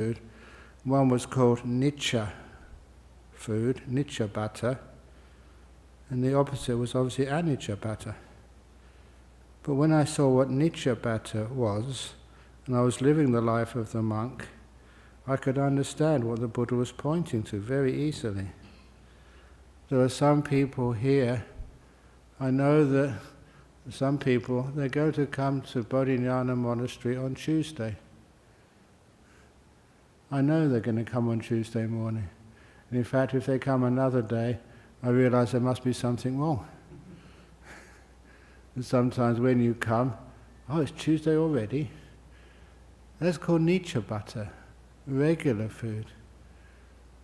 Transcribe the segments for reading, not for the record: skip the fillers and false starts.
food. One was called Nicca food, Nicca bhatta, and the opposite was obviously Anicca bhatta. But when I saw what Nicca bhatta was, and I was living the life of the monk, I could understand what the Buddha was pointing to very easily. There are some people here, I know that some people, they're going to come to Bodhinyana Monastery on Tuesday. I know they're going to come on Tuesday morning. And in fact, if they come another day, I realize there must be something wrong. And sometimes when you come, oh, it's Tuesday already? That's called Nicca bhatta, regular food.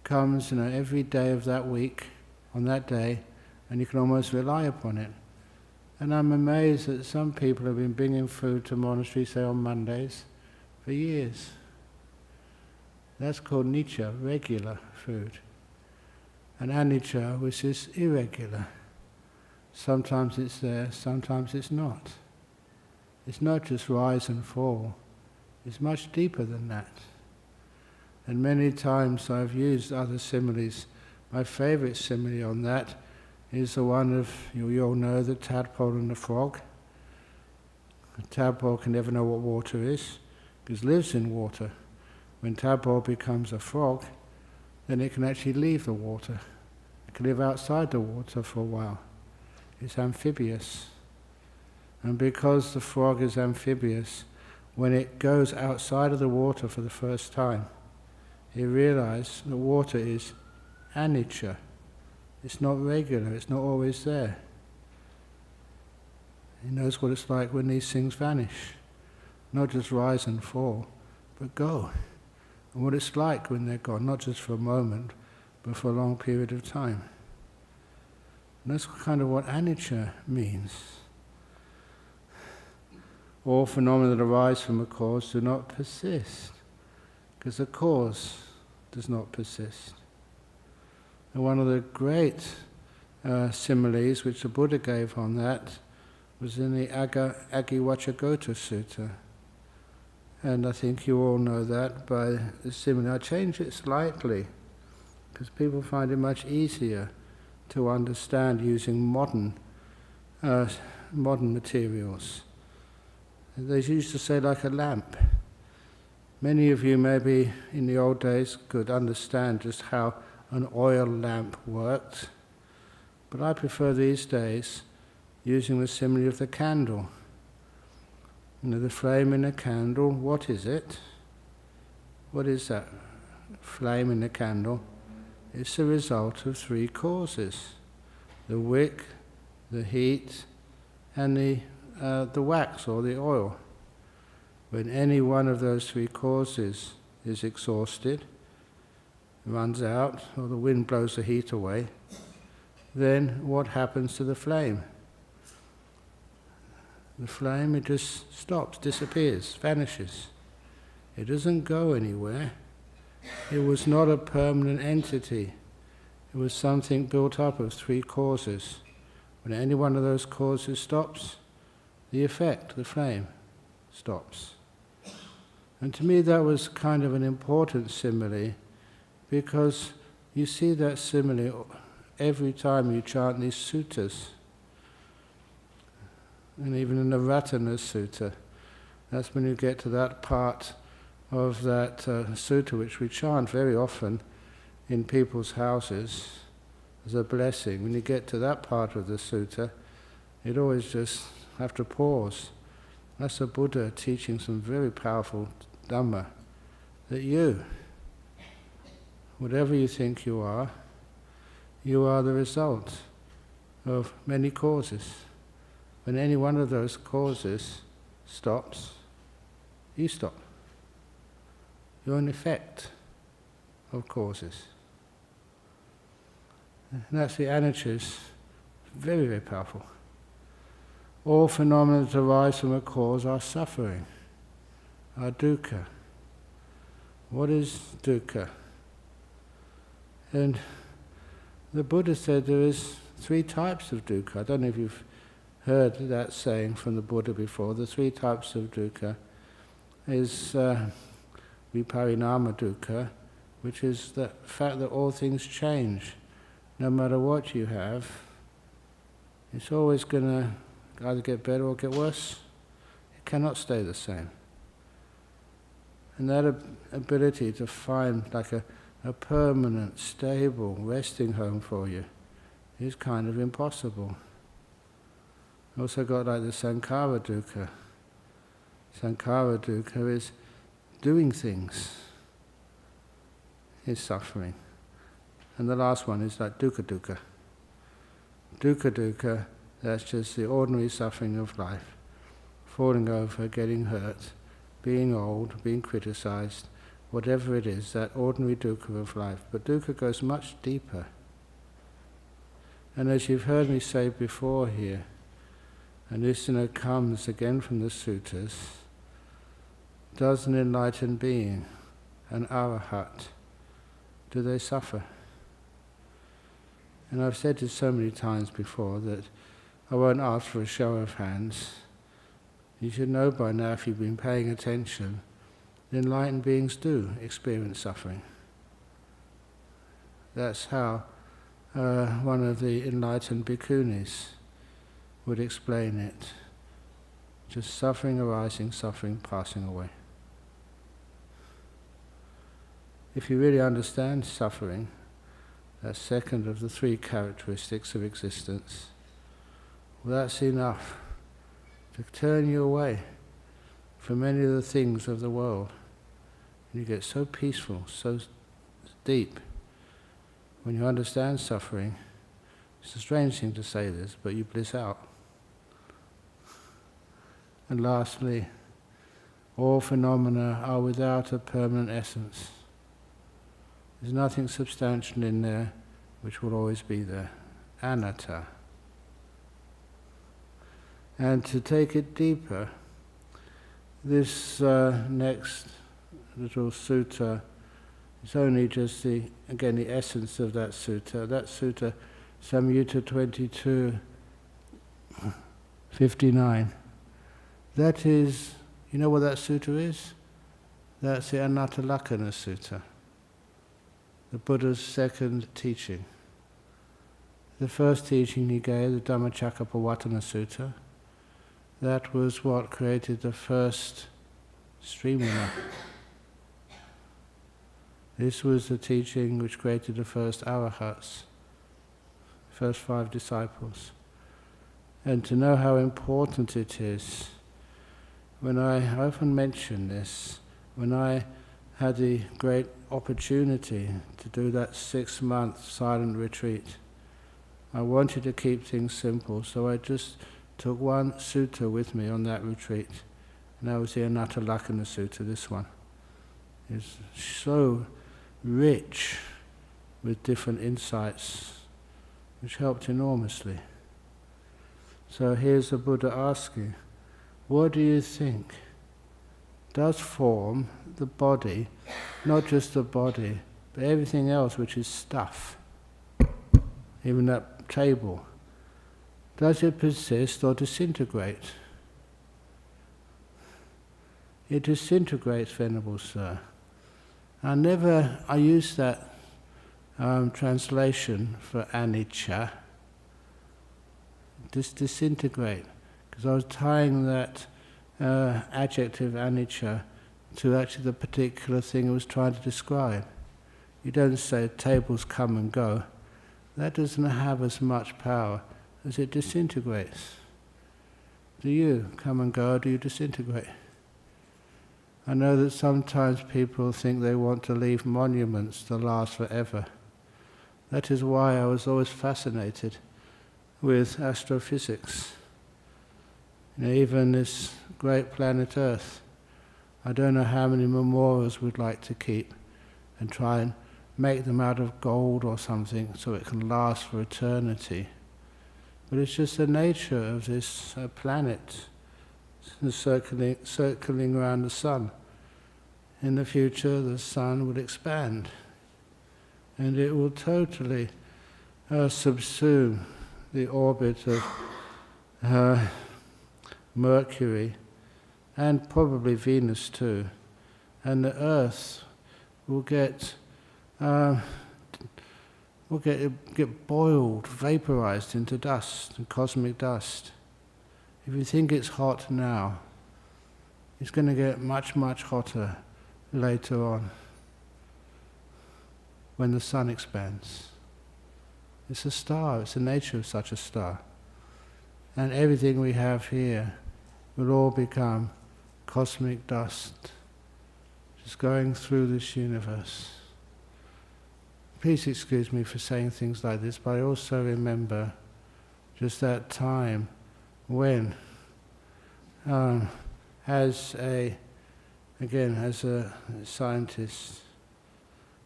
Comes, every day of that week, on that day, and you can almost rely upon it. And I'm amazed that some people have been bringing food to monasteries, say on Mondays, for years. That's called Nicca, regular food. And Anicca, which is irregular. Sometimes it's there, sometimes it's not. It's not just rise and fall. It's much deeper than that. And many times I've used other similes. My favourite simile on that is the one of, you all know, the tadpole and the frog. The tadpole can never know what water is, because it lives in water. When tadpole becomes a frog, then it can actually leave the water. It can live outside the water for a while. It's amphibious. And because the frog is amphibious, when it goes outside of the water for the first time, it realizes the water is anicca. It's not regular, it's not always there. He knows what it's like when these things vanish. Not just rise and fall, but go. And what it's like when they're gone, not just for a moment, but for a long period of time. And that's kind of what anicca means. All phenomena that arise from a cause do not persist, because the cause does not persist. And one of the great similes which the Buddha gave on that was in the Aggiwachagota Sutta. And I think you all know that by the simile. I changed it slightly, because people find it much easier to understand using modern materials. They used to say like a lamp. Many of you maybe in the old days could understand just how an oil lamp worked, but I prefer these days using the simile of the candle. The flame in a candle, what is it? What is that flame in the candle? It's the result of three causes: the wick, the heat, and the wax or the oil. When any one of those three causes is exhausted, runs out, or the wind blows the heat away, then what happens to the flame? The flame, it just stops, disappears, vanishes. It doesn't go anywhere. It was not a permanent entity. It was something built up of three causes. When any one of those causes stops, the effect, the flame, stops. And to me that was kind of an important simile, because you see that simile every time you chant these suttas. And even in the Ratana Sutta, that's when you get to that part of that sutta which we chant very often in people's houses as a blessing. When you get to that part of the sutta, you'd always just have to pause. That's the Buddha teaching some very powerful Dhamma, that you, whatever you think you are the result of many causes. When any one of those causes stops, you stop. You're an effect of causes. And that's the anicca, very, very powerful. All phenomena that arise from a cause are suffering, are dukkha. What is dukkha? And the Buddha said there is three types of dukkha. I don't know if you've heard that saying from the Buddha before. The three types of dukkha is viparinama dukkha, which is the fact that all things change. No matter what you have, it's always going to either get better or get worse. It cannot stay the same. And that ability to find like a permanent, stable resting home for you is kind of impossible. Also got like the sankhara dukkha. Sankhara dukkha is doing things, is suffering. And the last one is like dukkha dukkha. Dukkha dukkha, that's just the ordinary suffering of life. Falling over, getting hurt, being old, being criticized, whatever it is, that ordinary dukkha of life. But dukkha goes much deeper. And as you've heard me say before here, and this comes again from the suttas, does an enlightened being, an arahat, do they suffer? And I've said this so many times before that I won't ask for a show of hands. You should know by now, if you've been paying attention, the enlightened beings do experience suffering. That's how one of the enlightened bhikkhunis would explain it. Just suffering arising, suffering passing away. If you really understand suffering, that second of the three characteristics of existence, well, that's enough to turn you away from many of the things of the world. And you get so peaceful, so deep. When you understand suffering, it's a strange thing to say this, but you bliss out. And lastly, all phenomena are without a permanent essence. There's nothing substantial in there which will always be there. Anatta. And to take it deeper, this next little sutta is only just the essence of that sutta. That sutta, Samyutta 22:59. That is, you know what that sutta is? That's the Anatilaka Sutta, the Buddha's second teaching. The first teaching he gave, the Dhammacakkappavattana Sutta, that was what created the first streamer. This was the teaching which created the first arahats, first 5 disciples. And to know how important it is, when I often mention this, when I had the great opportunity to do that 6-month silent retreat, I wanted to keep things simple, so I just took one sutta with me on that retreat, and that was the Anatilaka Sutta, this one. It's so rich with different insights, which helped enormously. So here's the Buddha asking, what do you think? Does form, the body, not just the body, but everything else which is stuff, even that table, does it persist or disintegrate? It disintegrates, Venerable Sir. I use that translation for anicca, disintegrate, because I was tying that adjective anicca to actually the particular thing I was trying to describe. You don't say tables come and go. That doesn't have as much power as it disintegrates. Do you come and go, or do you disintegrate? I know that sometimes people think they want to leave monuments to last forever. That is why I was always fascinated with astrophysics. Even this great planet Earth, I don't know how many memorials we'd like to keep and try and make them out of gold or something so it can last for eternity. But it's just the nature of this planet circling around the sun. In the future, the sun will expand, and it will totally subsume the orbit of Mercury, and probably Venus too. and the earth will get boiled, vaporized into dust, and cosmic dust. If you think it's hot now, it's going to get much, much hotter later on when the sun expands. It's a star, it's the nature of such a star. And everything we have here will all become cosmic dust, just going through this universe. Please excuse me for saying things like this, but I also remember just that time when, as a scientist,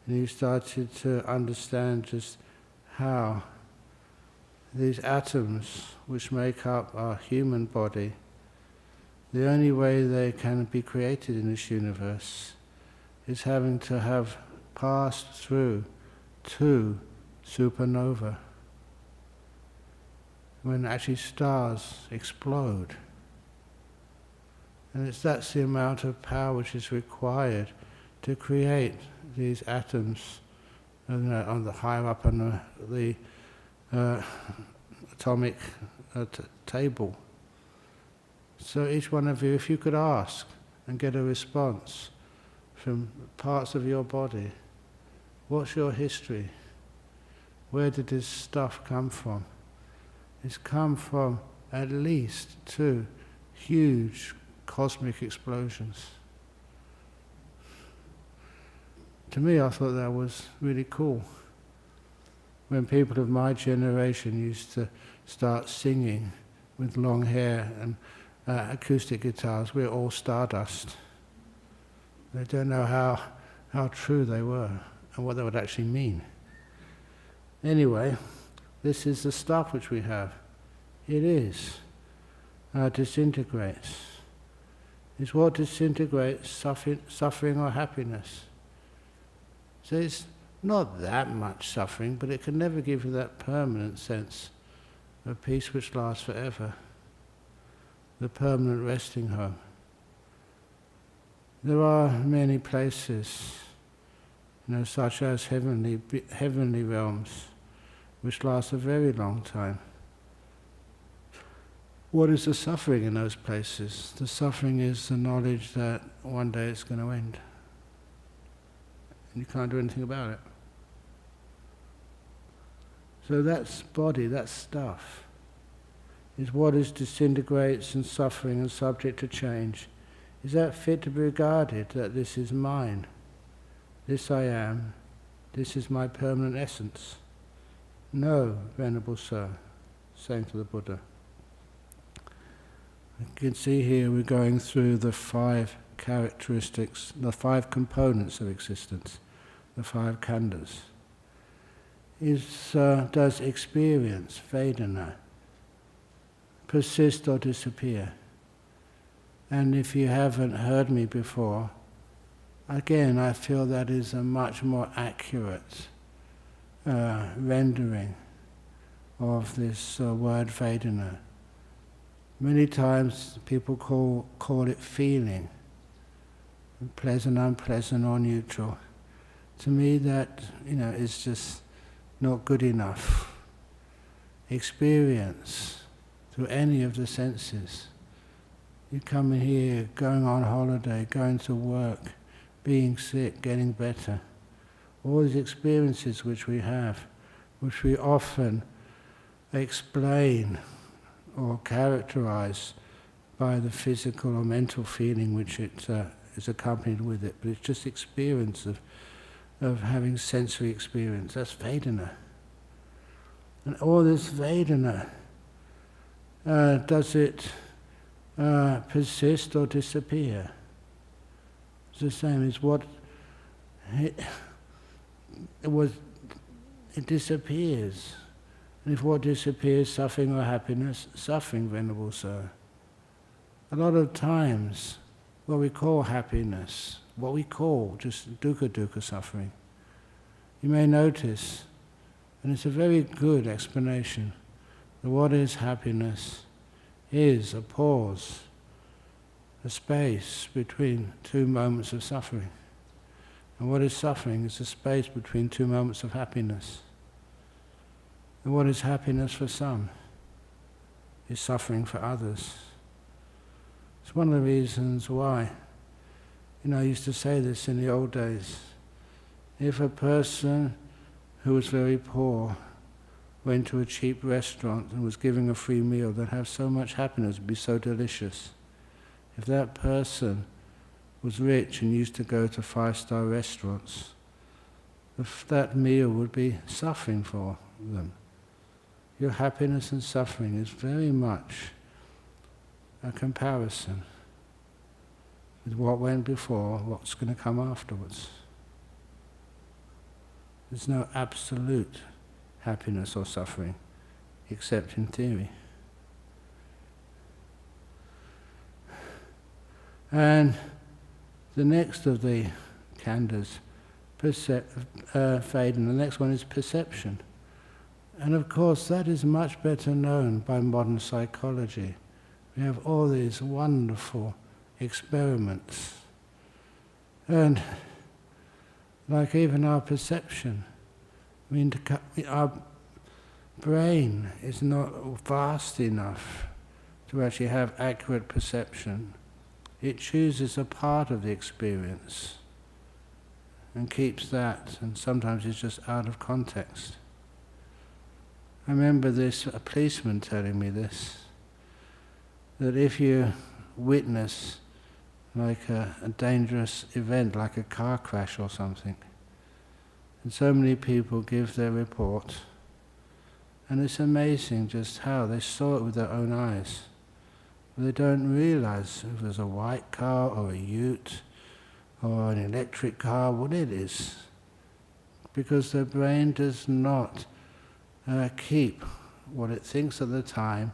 and you started to understand just how these atoms which make up our human body, the only way they can be created in this universe is having to have passed through 2 supernova, when actually stars explode. And that's the amount of power which is required to create these atoms on the higher up on the atomic table. So each one of you, if you could ask and get a response from parts of your body, what's your history? Where did this stuff come from? It's come from at least 2 huge cosmic explosions. To me, I thought that was really cool. When people of my generation used to start singing with long hair and acoustic guitars, we're all stardust. They don't know how true they were and what they would actually mean. Anyway, this is the stuff which we have. It is. Disintegrates. It's what disintegrates suffering or happiness. So it's not that much suffering, but it can never give you that permanent sense of peace which lasts forever. The permanent resting home. There are many places, such as heavenly realms, which last a very long time. What is the suffering in those places? The suffering is the knowledge that one day it's going to end. And you can't do anything about it. So that's body, that stuff, is what is disintegrates and suffering and subject to change. Is that fit to be regarded that this is mine? This I am. This is my permanent essence? No, Venerable Sir, saying to the Buddha. You can see here we're going through the 5 characteristics, the 5 components of existence, the 5 khandhas. Does experience, Vedana, persist or disappear? And if you haven't heard me before, again, I feel that is a much more accurate rendering of this word Vedana. Many times people call it feeling, pleasant, unpleasant, or neutral. To me, that is just not good enough. Experience through any of the senses. You come in here, going on holiday, going to work, being sick, getting better. All these experiences which we have, which we often explain or characterize by the physical or mental feeling which it is accompanied with it, but it's just experience of having sensory experience. That's Vedana. And all this Vedana, does it persist or disappear? It's the same as what it disappears. And if what disappears, suffering or happiness, suffering, Venerable Sir. A lot of times, what we call happiness, what we call just dukkha suffering, you may notice, and it's a very good explanation, that what is happiness is a pause, a space between two moments of suffering. And what is suffering is a space between two moments of happiness. And what is happiness for some is suffering for others. It's one of the reasons why, I used to say this in the old days. If a person who was very poor went to a cheap restaurant and was giving a free meal, they'd have so much happiness, it would be so delicious. If that person was rich and used to go to 5-star restaurants, that meal would be suffering for them. Your happiness and suffering is very much a comparison with what went before, what's going to come afterwards. There's no absolute happiness or suffering, except in theory. And the next of the khandhas, fade, and the next one is perception. And of course that is much better known by modern psychology. We have all these wonderful experiments. And like even our perception, our brain is not vast enough to actually have accurate perception. It chooses a part of the experience and keeps that, and sometimes it's just out of context. I remember a policeman telling me this, that if you witness like a dangerous event, like a car crash or something, and so many people give their report, and it's amazing just how they saw it with their own eyes. They don't realize if there's a white car or a ute or an electric car, what it is, because their brain does not keep what it thinks at the time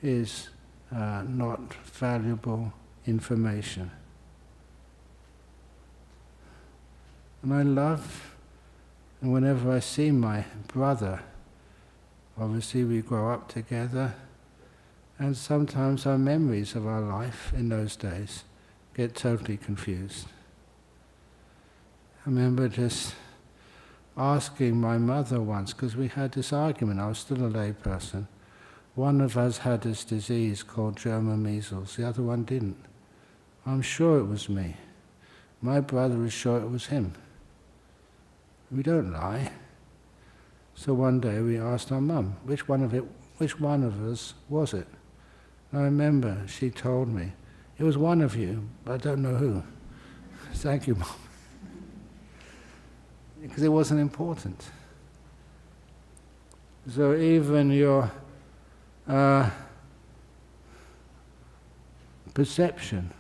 is not valuable information. And I love, and whenever I see my brother, obviously we grow up together, and sometimes our memories of our life in those days get totally confused. I remember just asking my mother once, because we had this argument, I was still a lay person. One of us had this disease called German measles, the other one didn't. I'm sure it was me. My brother is sure it was him. We don't lie. So one day we asked our mum, which one of us was it? And I remember she told me, it was one of you, but I don't know who. Thank you, Mum. Because it wasn't important. So even your perception,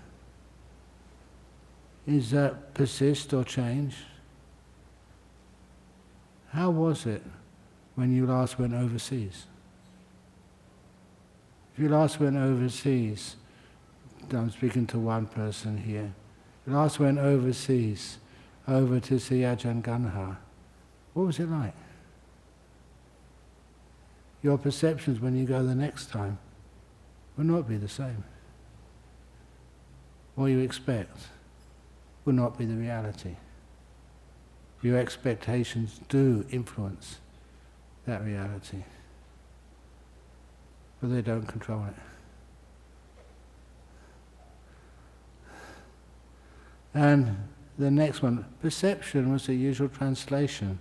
is that persist or change? How was it when you last went overseas? If you last went overseas, I'm speaking to one person here, you last went overseas, over to see Ajahn Brahm, what was it like? Your perceptions when you go the next time will not be the same. What you expect will not be the reality. Your expectations do influence that reality, but they don't control it. And the next one, perception, was the usual translation,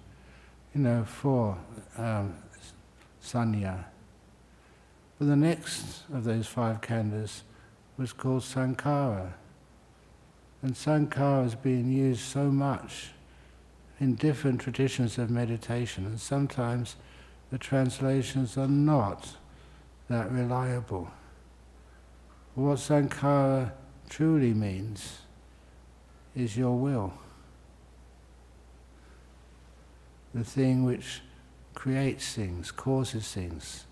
for sanya. But the next of those 5 khandhas was called sankhara. And sankhara is being used so much in different traditions of meditation, and sometimes the translations are not that reliable. What sankhara truly means is your will. The thing which creates things, causes things,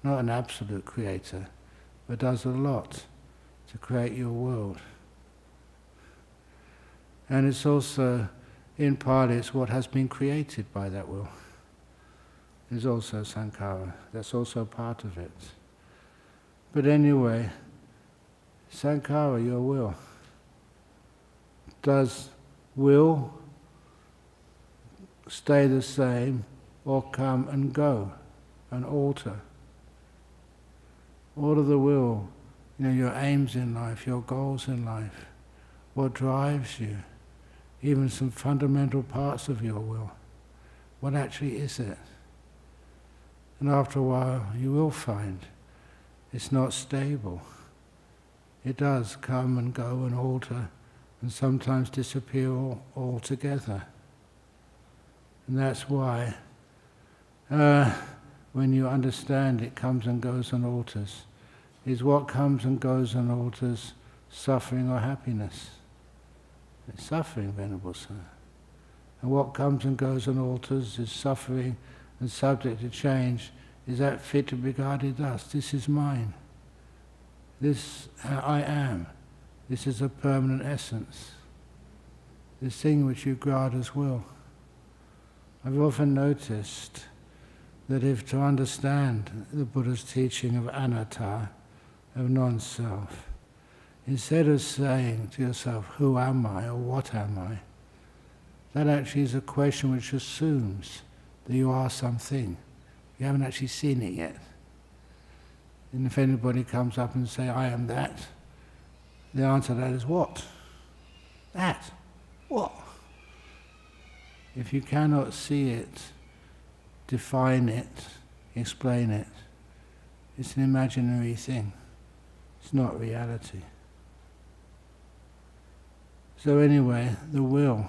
not an absolute creator, but does a lot to create your world. And it's also, in Pali, it's what has been created by that will. Is also sankhara. That's also part of it. But anyway, Sankhara, your will. Does will stay the same or come and go and alter? All of the will, your aims in life, your goals in life, what drives you, even some fundamental parts of your will. What actually is it? And after a while you will find it's not stable. It does come and go and alter and sometimes disappear altogether. And that's why when you understand it comes and goes and alters, is what comes and goes and alters suffering or happiness? It's suffering, Venerable Sir. And what comes and goes and alters is suffering and subject to change. Is that fit to be regarded thus? This is mine. This I am. This is a permanent essence. This thing which you regard as will. I've often noticed that if to understand the Buddha's teaching of anatta, of non-self, instead of saying to yourself, who am I or what am I, that actually is a question which assumes that you are something. You haven't actually seen it yet. And if anybody comes up and say, I am that, the answer to that is what? That. What? If you cannot see it, define it, explain it, it's an imaginary thing. It's not reality. So anyway, the will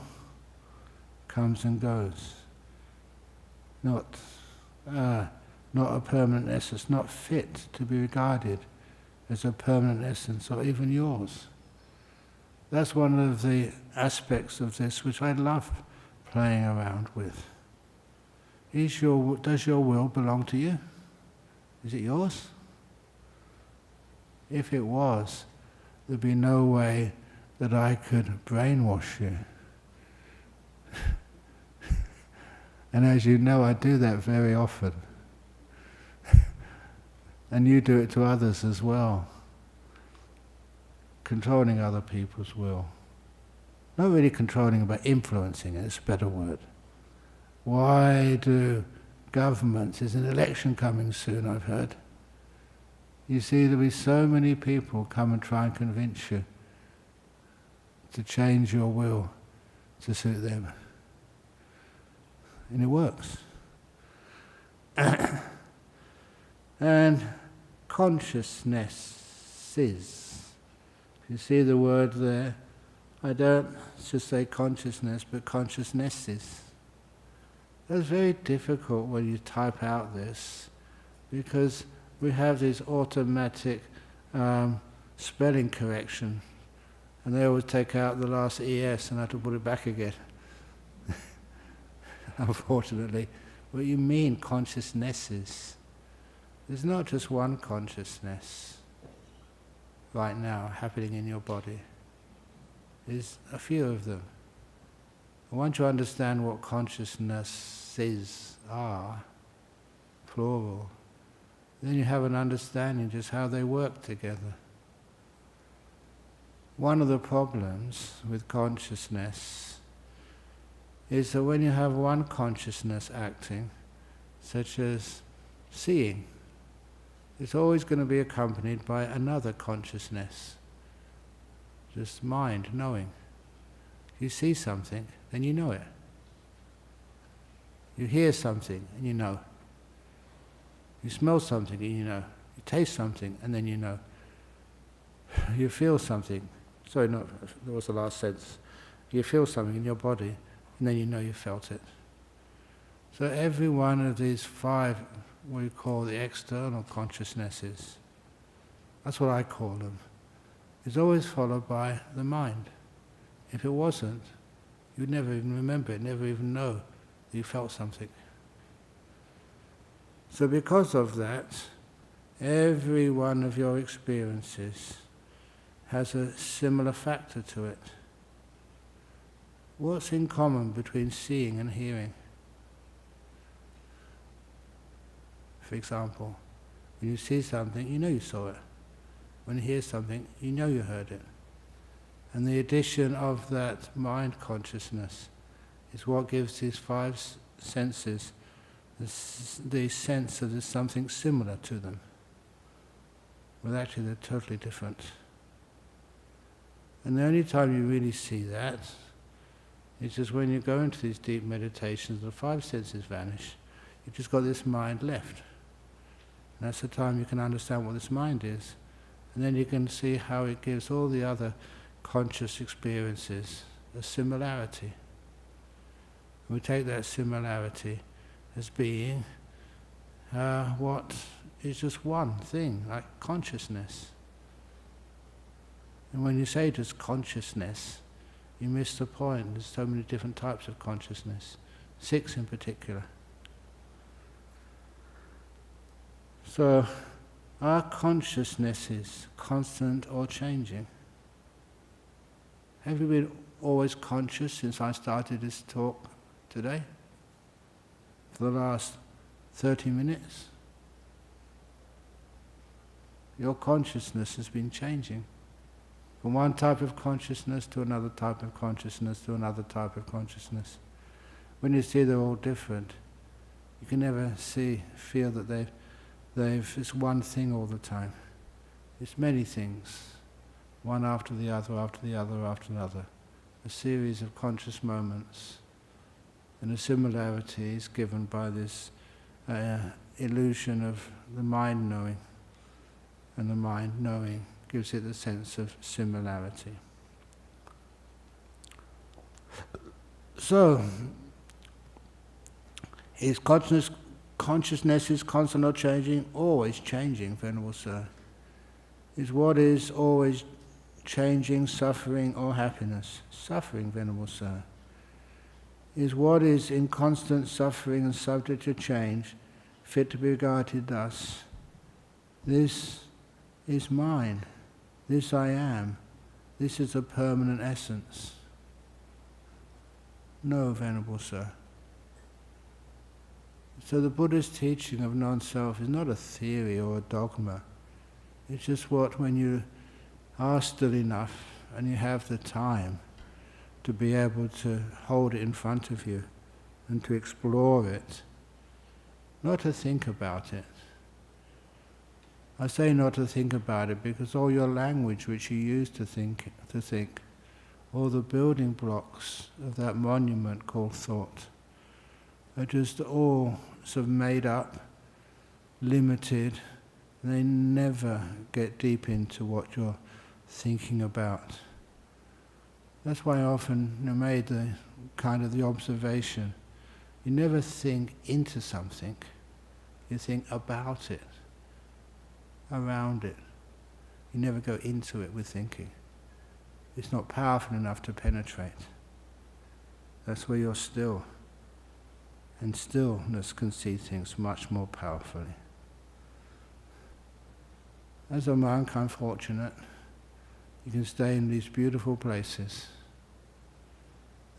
comes and goes. Not a permanent essence, not fit to be regarded as a permanent essence or even yours. That's one of the aspects of this which I love playing around with. Does your will belong to you? Is it yours? If it was, there'd be no way that I could brainwash you. And as you know, I do that very often. And you do it to others as well. Controlling other people's will. Not really controlling, but influencing it, it's a better word. Why do governments, there's an election coming soon, I've heard. You see, there'll be so many people come and try and convince you to change your will to suit them. And it works. And consciousnesses. You see the word there? I don't just say consciousness, but consciousnesses. That's very difficult when you type out this, because we have this automatic spelling correction, and they always take out the last ES and I have to put it back again. Unfortunately. What you mean consciousnesses? There's not just one consciousness right now happening in your body. There's a few of them. And once you understand what consciousnesses are, plural, then you have an understanding just how they work together. One of the problems with consciousness is that when you have one consciousness acting, such as seeing, it's always going to be accompanied by another consciousness, just mind, knowing. You see something, then you know it. You hear something, and you know. You smell something, and you know. You taste something, and then you know. You feel something. Sorry, no, that was the last sentence. You feel something in your body, and then you know you felt it. So every one of these 5, what we call the external consciousnesses, that's what I call them, is always followed by the mind. If it wasn't, you'd never even remember it, never even know that you felt something. So because of that, every one of your experiences has a similar factor to it. What's in common between seeing and hearing? For example, when you see something, you know you saw it. When you hear something, you know you heard it. And the addition of that mind consciousness is what gives these five senses the sense that there's something similar to them. Well, actually they're totally different. And the only time you really see that is just when you go into these deep meditations, the five senses vanish. You've just got this mind left. And that's the time you can understand what this mind is. And then you can see how it gives all the other conscious experiences a similarity. We take that similarity as being what is just one thing, like consciousness. And when you say just consciousness, you miss the point. There's so many different types of consciousness, 6 in particular. So, are consciousnesses constant or changing? Have you been always conscious since I started this talk today? For the last 30 minutes? Your consciousness has been changing. From one type of consciousness to another type of consciousness to another type of consciousness. When you see they're all different, you can never feel that it's one thing all the time. It's many things, one after the other, after the other, after another. A series of conscious moments. And the similarity is given by this illusion of the mind knowing. And the mind knowing gives it the sense of similarity. So, is consciousness is constant or changing? Always changing, Venerable Sir. Is what is always changing suffering or happiness? Suffering, Venerable Sir. Is what is in constant suffering and subject to change fit to be regarded thus? This is mine. This I am. This is a permanent essence. No, Venerable Sir. So the Buddha's teaching of non-self is not a theory or a dogma. It's just what, when you are still enough and you have the time to be able to hold it in front of you and to explore it, not to think about it. I say not to think about it because all your language which you use to think, all the building blocks of that monument called thought, are just all sort of made up, limited, and they never get deep into what you're thinking about. That's why I often made the observation. You never think into something, you think about it, around it. You never go into it with thinking. It's not powerful enough to penetrate. That's where you're still. And stillness can see things much more powerfully. As a monk, I'm fortunate. You can stay in these beautiful places.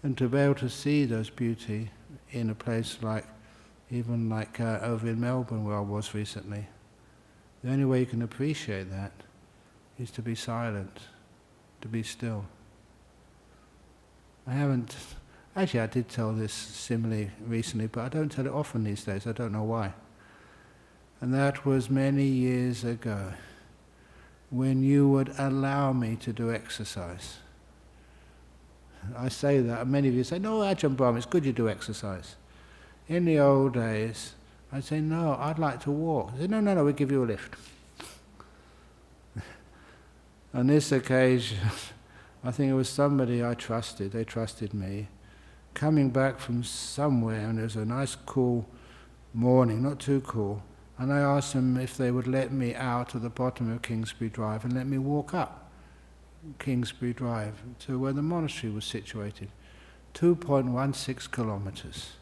And to be able to see those beauty in a place like over in Melbourne where I was recently, the only way you can appreciate that is to be silent, to be still. Actually, I did tell this simile recently, but I don't tell it often these days. I don't know why. And that was many years ago, when you would allow me to do exercise. I say that, and many of you say, no, Ajahn Brahm, it's good you do exercise. In the old days, I'd say, no, I'd like to walk. They say, no, we'll give you a lift. On this occasion, I think it was somebody I trusted, they trusted me, coming back from somewhere, and it was a nice cool morning, not too cool, and I asked them if they would let me out at the bottom of Kingsbury Drive and let me walk up Kingsbury Drive to where the monastery was situated. 2.16 kilometers.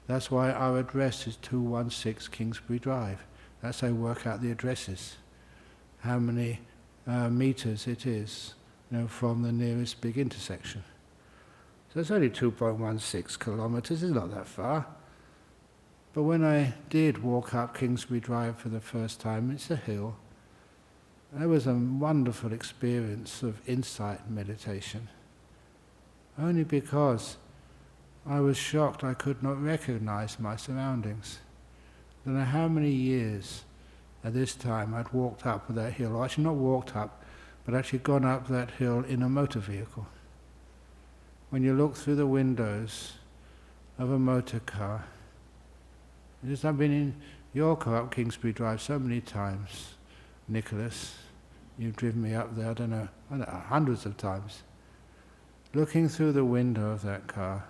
That's why our address is 216 Kingsbury Drive. That's how I work out the addresses, how many meters it is, from the nearest big intersection. So it's only 2.16 kilometers, it's not that far. But when I did walk up Kingsbury Drive for the first time, it's a hill, That was a wonderful experience of insight meditation. Only because I was shocked I could not recognize my surroundings. I don't know how many years at this time I'd walked up that hill, or actually not walked up, but actually gone up that hill in a motor vehicle. When you look through the windows of a motor car, I've been in your car up Kingsbury Drive so many times, Nicholas. You've driven me up there, I don't know, hundreds of times. Looking through the window of that car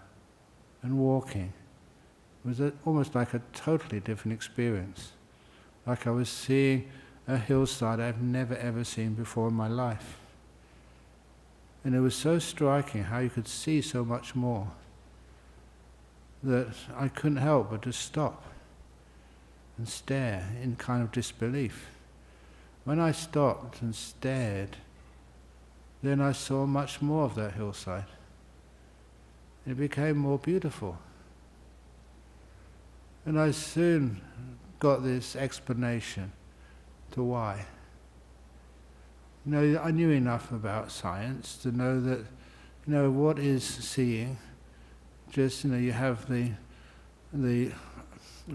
and walking was almost like a totally different experience. Like I was seeing a hillside I've never ever seen before in my life. And it was so striking how you could see so much more that I couldn't help but just stop and stare in kind of disbelief. When I stopped and stared, then I saw much more of that hillside. It became more beautiful. And I soon got this explanation to why. I knew enough about science to know that, what is seeing? Just, you have the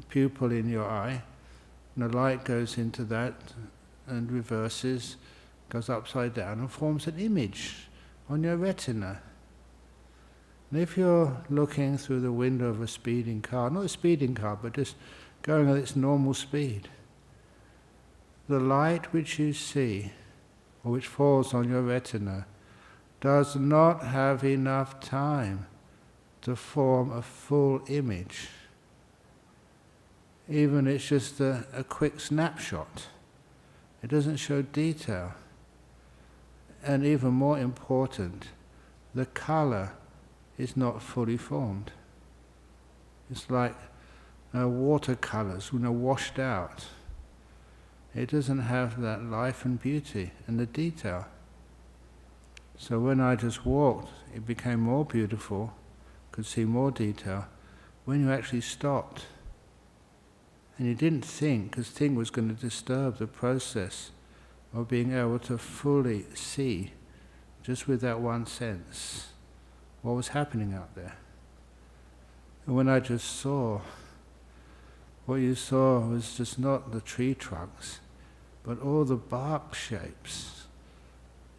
pupil in your eye, and the light goes into that and reverses, goes upside down and forms an image on your retina. And if you're looking through the window of a speeding car, not a speeding car, but just going at its normal speed, the light which you see, or which falls on your retina, does not have enough time to form a full image. Even it's just a quick snapshot. It doesn't show detail. And even more important, the color is not fully formed. It's like watercolors, washed out. It doesn't have that life and beauty and the detail. So when I just walked, it became more beautiful, could see more detail. When you actually stopped, and you didn't think, because think was going to disturb the process of being able to fully see, just with that one sense, what was happening out there. And when I just saw, what you saw was just not the tree trunks, but all the bark shapes,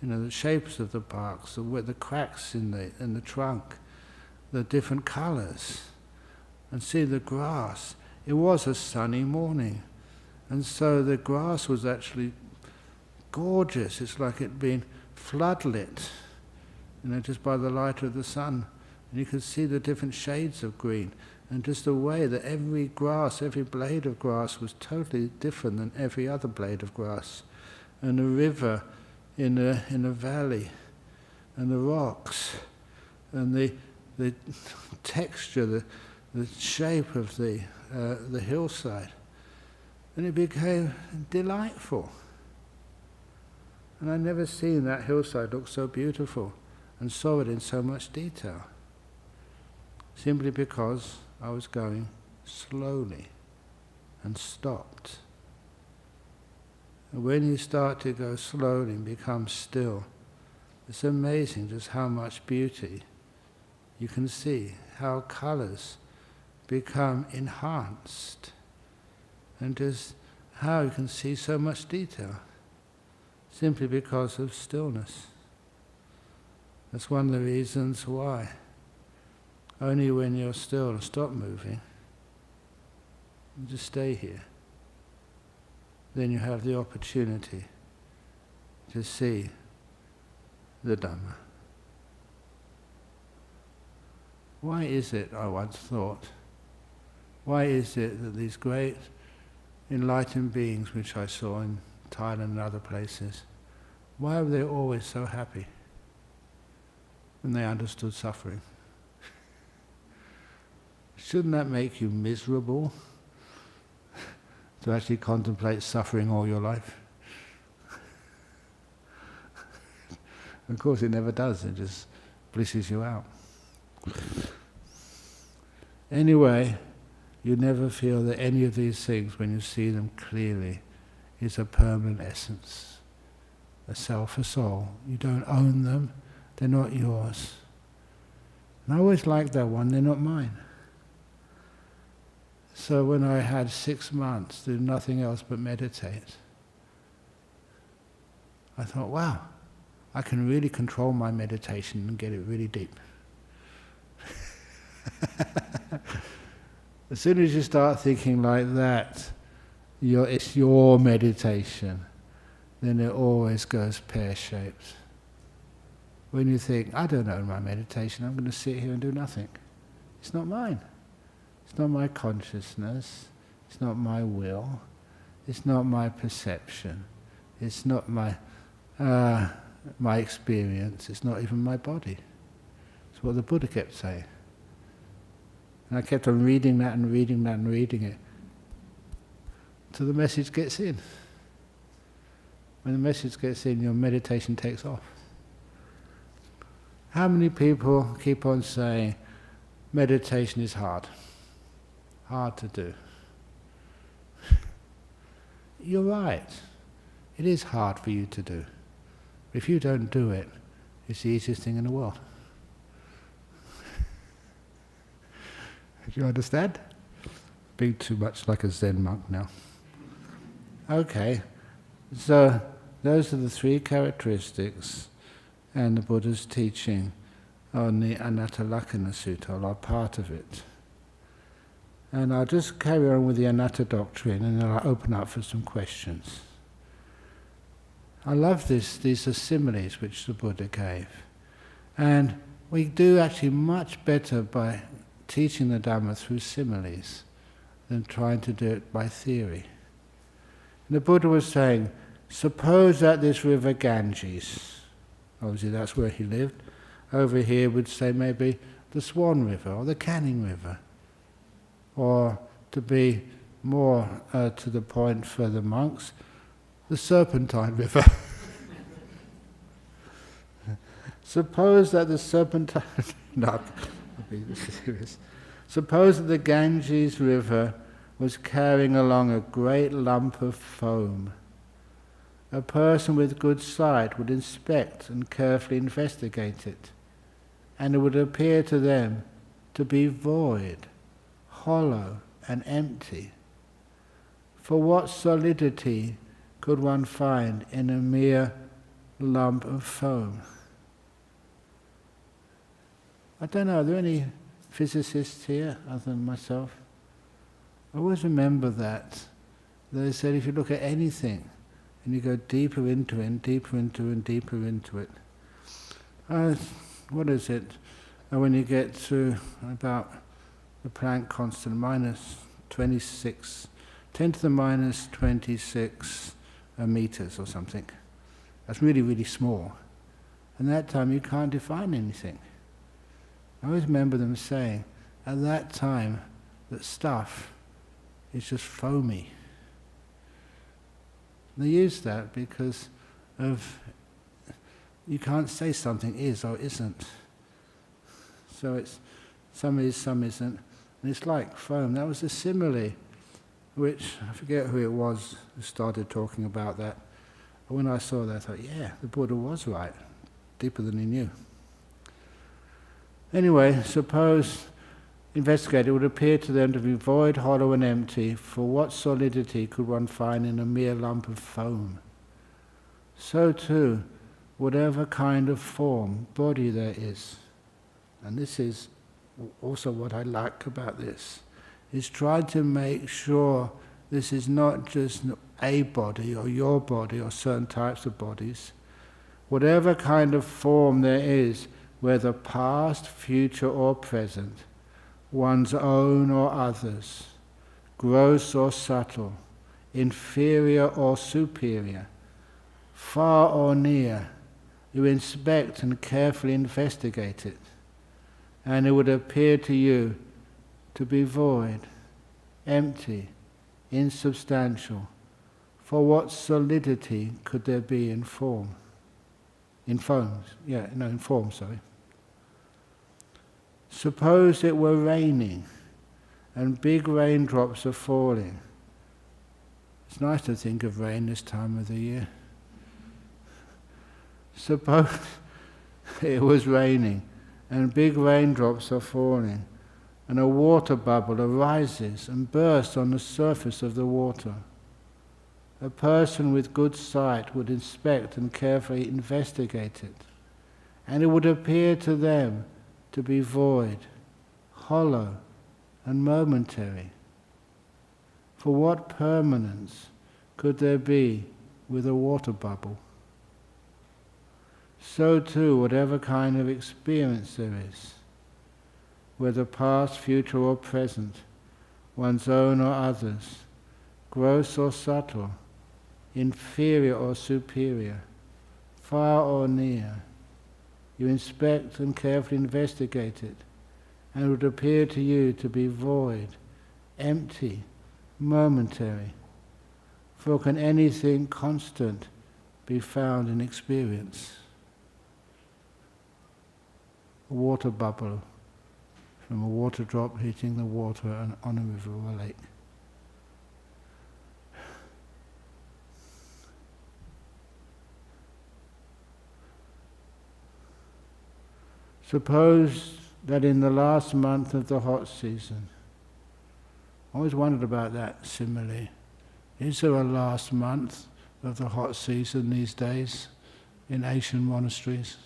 the shapes of the barks, the cracks in the trunk, the different colors, and see the grass. It was a sunny morning, and so the grass was actually gorgeous. It's like it'd been floodlit, just by the light of the sun. And you could see the different shades of green, and just the way that every blade of grass was totally different than every other blade of grass. And the river in the valley, and the rocks, and the texture, the shape of the hillside. And it became delightful. And I'd never seen that hillside look so beautiful and saw it in so much detail. Simply because I was going slowly and stopped. And when you start to go slowly and become still, it's amazing just how much beauty you can see, how colors become enhanced, and just how you can see so much detail, simply because of stillness. That's one of the reasons why. Only when you're still and stop moving, and just stay here, then you have the opportunity to see the Dhamma. Why is it, I once thought, why is it that these great enlightened beings which I saw in Thailand and other places, why were they always so happy when they understood suffering? Shouldn't that make you miserable to actually contemplate suffering all your life? Of course it never does, it just blisses you out. Anyway, you never feel that any of these things, when you see them clearly, is a permanent essence. a self, a soul. You don't own them, they're not yours. And I always liked that one, they're not mine. So when I had 6 months to do nothing else but meditate, I thought, wow, I can really control my meditation and get it really deep. As soon as you start thinking like that, it's your meditation, then it always goes pear-shaped. When you think, I don't own my meditation, I'm going to sit here and do nothing. It's not mine. It's not my consciousness. It's not my will. It's not my perception. It's not my experience. It's not even my body. It's what the Buddha kept saying. And I kept on reading that and reading that and reading it till the message gets in. When the message gets in, your meditation takes off. How many people keep on saying, meditation is hard to do? You're right. It is hard for you to do. But if you don't do it, it's the easiest thing in the world. Do you understand? Being too much like a Zen monk now. Okay, so those are the 3 characteristics and the Buddha's teaching on the Anattaloka Sutta, or part of it. And I'll just carry on with the Anatta doctrine and then I'll open up for some questions. I love these are similes which the Buddha gave. And we do actually much better by teaching the Dhamma through similes than trying to do it by theory. And the Buddha was saying, suppose that this river Ganges, obviously that's where he lived, over here would say maybe the Swan River or the Canning River, or to be more to the point for the monks, the Serpentine River. Suppose that the Serpentine... no, I'll be serious. Suppose that the Ganges River was carrying along a great lump of foam. A person with good sight would inspect and carefully investigate it, and it would appear to them to be void, hollow and empty. For what solidity could one find in a mere lump of foam? I don't know, are there any physicists here other than myself? I always remember that. They said if you look at anything and you go deeper into it and deeper into it and deeper into it, what is it? When you get to about the Planck constant, minus 26, 10 to the minus 26 meters or something. That's really, really small. And that time you can't define anything. I always remember them saying, at that time, that stuff is just foamy. They use that because of, you can't say something is or isn't. So it's, some is, some isn't. And it's like foam. That was a simile, which, I forget who it was who started talking about that. But when I saw that, I thought, yeah, the Buddha was right, deeper than he knew. Anyway, suppose, investigate, it would appear to them to be void, hollow and empty, for what solidity could one find in a mere lump of foam? So too, whatever kind of form, body there is, and this is also what I like about this, is try to make sure this is not just a body or your body or certain types of bodies. Whatever kind of form there is, whether past, future or present, one's own or others, gross or subtle, inferior or superior, far or near, you inspect and carefully investigate it, and it would appear to you to be void, empty, insubstantial. For what solidity could there be in form? In forms, in form, sorry. Suppose it were raining and big raindrops are falling. It's nice to think of rain this time of the year. Suppose it was raining and big raindrops are falling and a water bubble arises and bursts on the surface of the water. A person with good sight would inspect and carefully investigate it, and it would appear to them to be void, hollow, and momentary. For what permanence could there be with a water bubble? So too, whatever kind of experience there is, whether past, future or present, one's own or others, gross or subtle, inferior or superior, far or near, you inspect and carefully investigate it, and it would appear to you to be void, empty, momentary. For can anything constant be found in experience? A water bubble from a water drop hitting the water on a river or a lake. Suppose that in the last month of the hot season, I always wondered about that simile. Is there a last month of the hot season these days in Asian monasteries?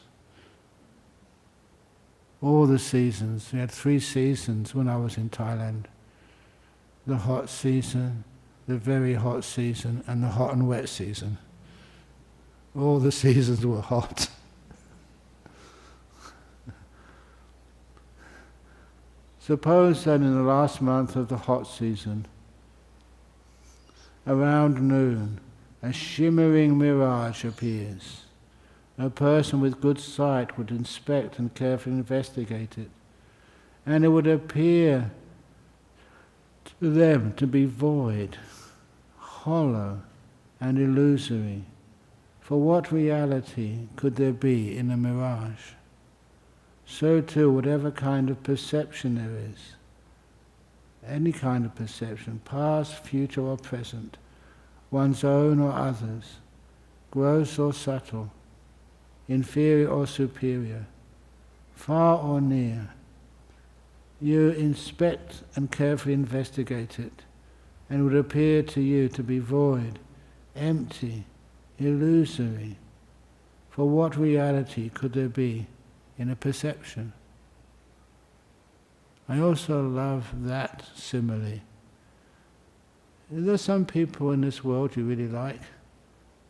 All the seasons. We had 3 seasons when I was in Thailand. The hot season, the very hot season, and the hot and wet season. All the seasons were hot. Suppose that in the last month of the hot season, around noon, a shimmering mirage appears. A person with good sight would inspect and carefully investigate it, and it would appear to them to be void, hollow, and illusory. For what reality could there be in a mirage? So too, whatever kind of perception there is, any kind of perception, past, future or present, one's own or others, gross or subtle, inferior or superior, far or near, you inspect and carefully investigate it, and it would appear to you to be void, empty, illusory. For what reality could there be in a perception? I also love that simile. There are some people in this world you really like,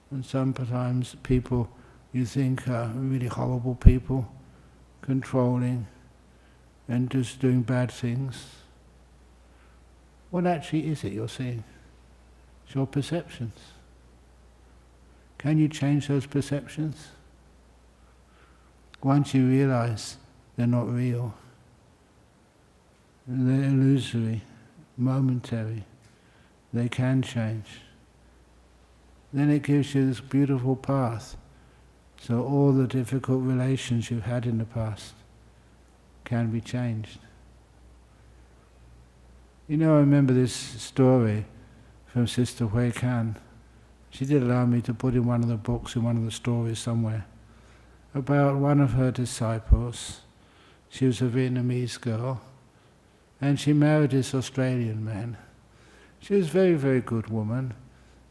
and sometimes people you think are really horrible people, controlling and just doing bad things. What actually is it you're seeing? It's your perceptions. Can you change those perceptions? Once you realize they're not real, they're illusory, momentary, they can change. Then it gives you this beautiful path. So all the difficult relations you've had in the past can be changed. You know, I remember this story from Sister Hui Kan. She did allow me to put in one of the books, in one of the stories somewhere, about one of her disciples. She was a Vietnamese girl, and she married this Australian man. She was a very, very good woman.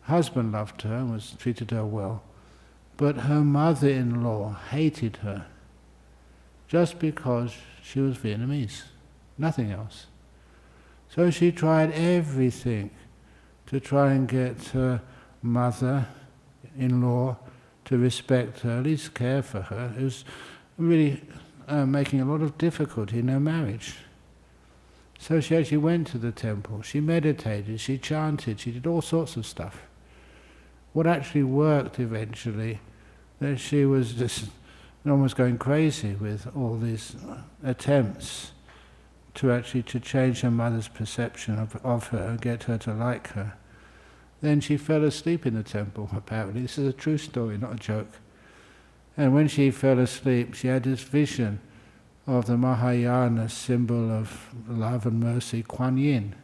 Husband loved her and treated her well. But her mother-in-law hated her just because she was Vietnamese, nothing else. So she tried everything to try and get her mother-in-law to respect her, at least care for her. It was really making a lot of difficulty in her marriage. So she actually went to the temple, she meditated, she chanted, she did all sorts of stuff. What actually worked eventually, that she was just almost going crazy with all these attempts to change her mother's perception of her and get her to like her. Then she fell asleep in the temple, apparently. This is a true story, not a joke. And when she fell asleep, she had this vision of the Mahayana symbol of love and mercy, Kuan Yin.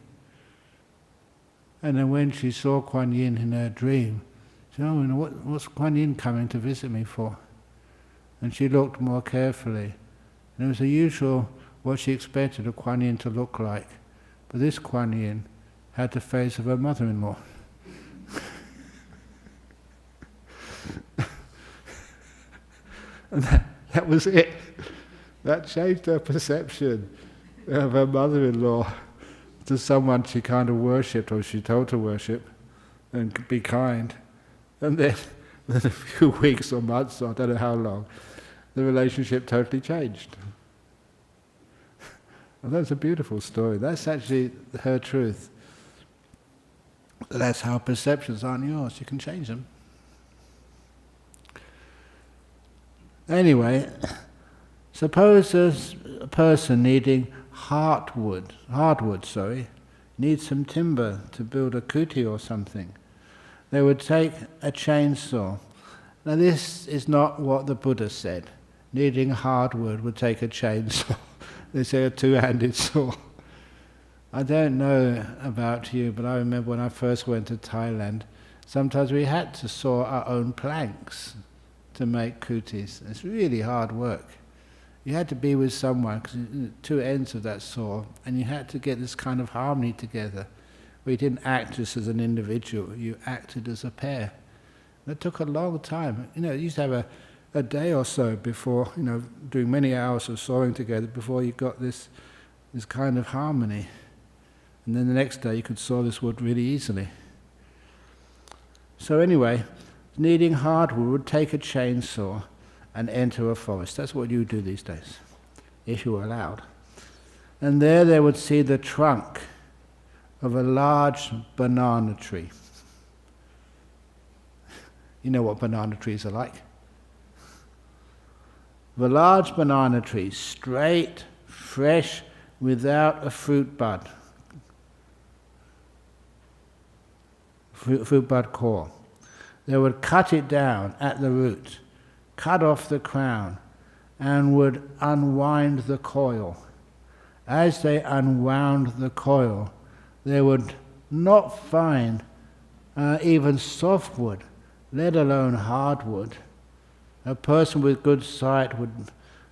And then when she saw Kuan Yin in her dream, she said, "Oh, what's Kuan Yin coming to visit me for?" And she looked more carefully. And it was the usual, what she expected a Kuan Yin to look like. But this Kuan Yin had the face of her mother-in-law. And that was it. That changed her perception of her mother-in-law to someone she kind of worshipped, or she told to worship, and be kind. And then a few weeks or months, or I don't know how long, the relationship totally changed. Well, that's a beautiful story. That's actually her truth. That's how perceptions aren't yours. You can change them. Anyway, suppose there's a person needing hardwood, needs some timber to build a kuti or something. They would take a chainsaw. Now this is not what the Buddha said. Needing hardwood would take a chainsaw. They say a two-handed saw. I don't know about you, but I remember when I first went to Thailand, sometimes we had to saw our own planks to make kutis. It's really hard work. You had to be with someone, because two ends of that saw, and you had to get this kind of harmony together, where you didn't act just as an individual, you acted as a pair. That took a long time. You used to have a day or so before, doing many hours of sawing together before you got this kind of harmony. And then the next day you could saw this wood really easily. So anyway, needing hardwood would take a chainsaw and enter a forest. That's what you do these days, if you were allowed. And there they would see the trunk of a large banana tree. You know what banana trees are like. The large banana tree, straight, fresh, without a fruit bud. Fruit bud core. They would cut it down at the root, cut off the crown, and would unwind the coil. As they unwound the coil, they would not find even softwood, let alone hardwood. A person with good sight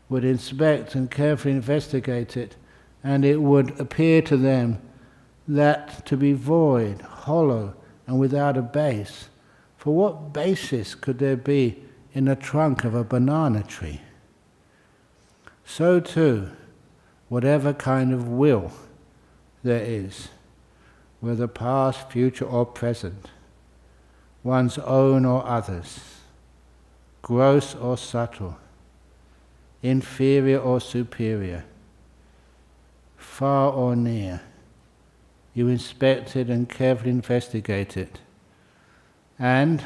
would inspect and carefully investigate it, and it would appear to them that to be void, hollow, and without a base. For what basis could there be in the trunk of a banana tree? So too, whatever kind of will there is, whether past, future, or present, one's own or others, gross or subtle, inferior or superior, far or near, you inspect it and carefully investigate it. And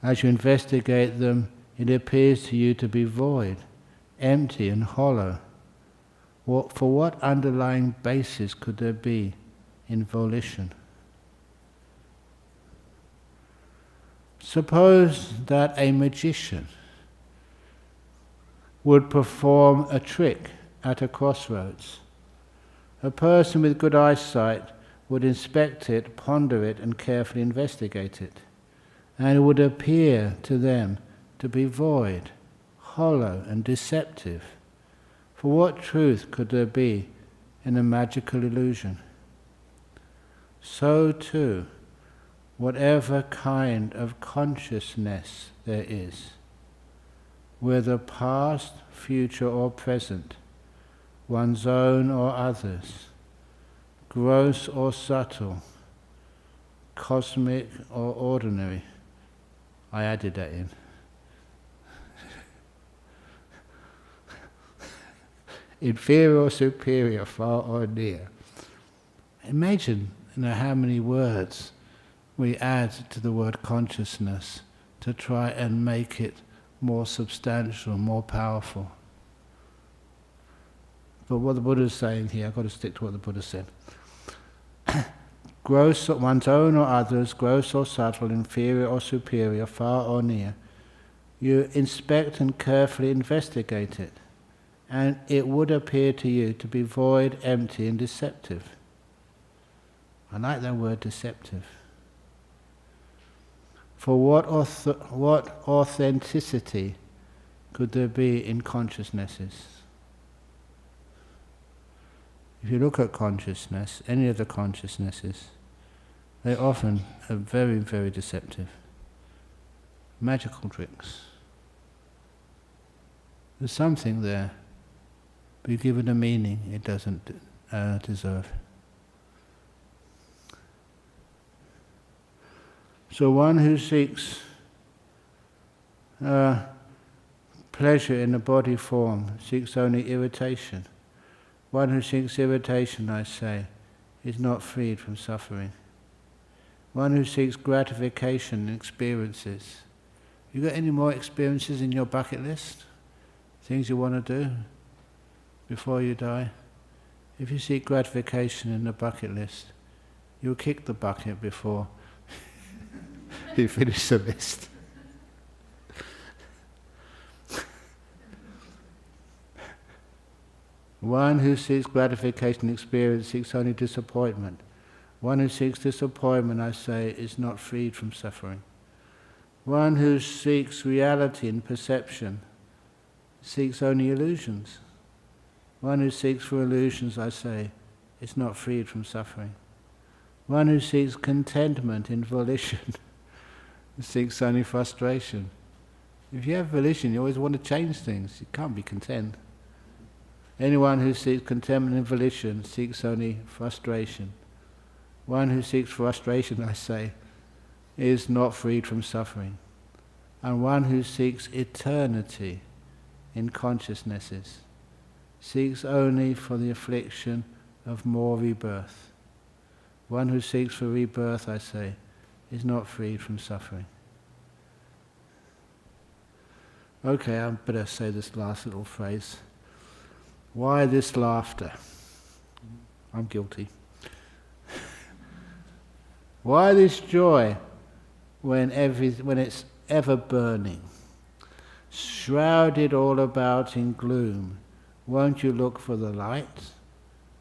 as you investigate them, it appears to you to be void, empty and hollow. For what underlying basis could there be in volition? Suppose that a magician would perform a trick at a crossroads. A person with good eyesight would inspect it, ponder it, and carefully investigate it. And it would appear to them to be void, hollow, and deceptive. For what truth could there be in a magical illusion? So too, whatever kind of consciousness there is, whether past, future, or present, one's own or others, gross or subtle, cosmic or ordinary. I added that in. Inferior or superior, far or near. Imagine how many words we add to the word consciousness to try and make it more substantial, more powerful. But what the Buddha is saying here, I've got to stick to what the Buddha said. Gross, one's own or others, gross or subtle, inferior or superior, far or near, you inspect and carefully investigate it, and it would appear to you to be void, empty, and deceptive. I like that word, deceptive. For what authenticity could there be in consciousnesses? If you look at consciousness, any of the consciousnesses, they often are very, very deceptive. Magical tricks. There's something there, but you give it a meaning it doesn't deserve. So one who seeks pleasure in the body form seeks only irritation. One who seeks irritation, I say, is not freed from suffering. One who seeks gratification in experiences. You got any more experiences in your bucket list? Things you want to do before you die? If you seek gratification in the bucket list, you'll kick the bucket before you finish the list. One who seeks gratification in experience seeks only disappointment. One who seeks disappointment, I say, is not freed from suffering. One who seeks reality in perception seeks only illusions. One who seeks for illusions, I say, is not freed from suffering. One who seeks contentment in volition seeks only frustration. If you have volition, you always want to change things. You can't be content. Anyone who seeks contentment in volition seeks only frustration. One who seeks frustration, I say, is not freed from suffering. And one who seeks eternity in consciousnesses seeks only for the affliction of more rebirth. One who seeks for rebirth, I say, is not freed from suffering. Okay, I better say this last little phrase. Why this laughter? I'm guilty. Why this joy when it's ever burning? Shrouded all about in gloom, won't you look for the light?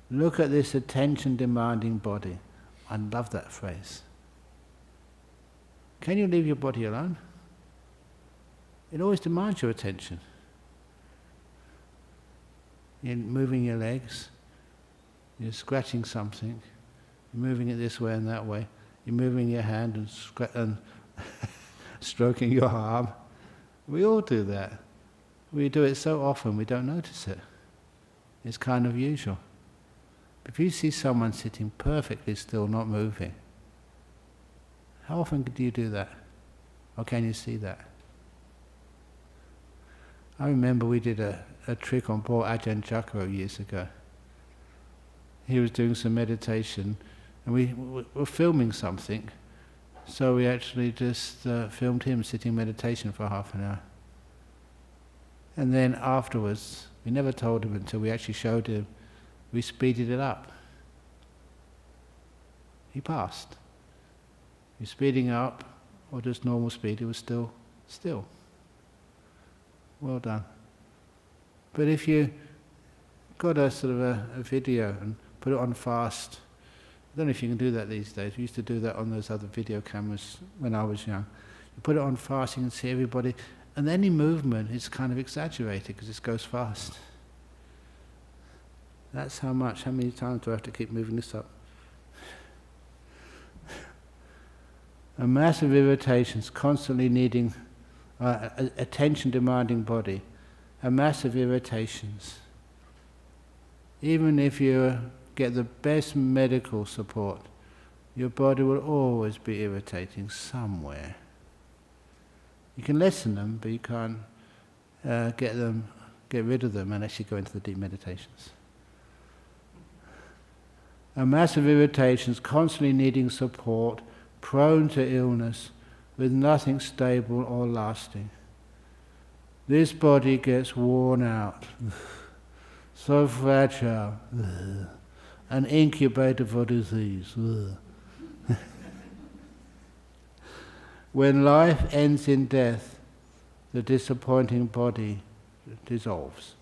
Look at this attention-demanding body. I love that phrase. Can you leave your body alone? It always demands your attention. You're moving your legs, you're scratching something, you're moving it this way and that way, you're moving your hand and stroking your arm. We all do that. We do it so often we don't notice it. It's kind of usual. If you see someone sitting perfectly still, not moving, how often do you do that? Or can you see that? I remember we did a trick on poor Ajahn Brahm years ago. He was doing some meditation and we were filming something, so we actually just filmed him sitting meditation for half an hour. And then afterwards, we never told him until we actually showed him, we speeded it up. He passed. He's speeding up, or just normal speed, he was still. Well done. But if you got a sort of a video and put it on fast, I don't know if you can do that these days. We used to do that on those other video cameras when I was young. You put it on fast, you can see everybody, and any movement is kind of exaggerated because it goes fast. That's how many times do I have to keep moving this up? A massive irritations, constantly needing attention-demanding body, a massive irritations. Even if you get the best medical support, your body will always be irritating somewhere. You can lessen them, but you can't get rid of them unless you go into the deep meditations. A massive irritations, constantly needing support, prone to illness, with nothing stable or lasting. This body gets worn out, so fragile, an incubator for disease. When life ends in death, the disappointing body dissolves.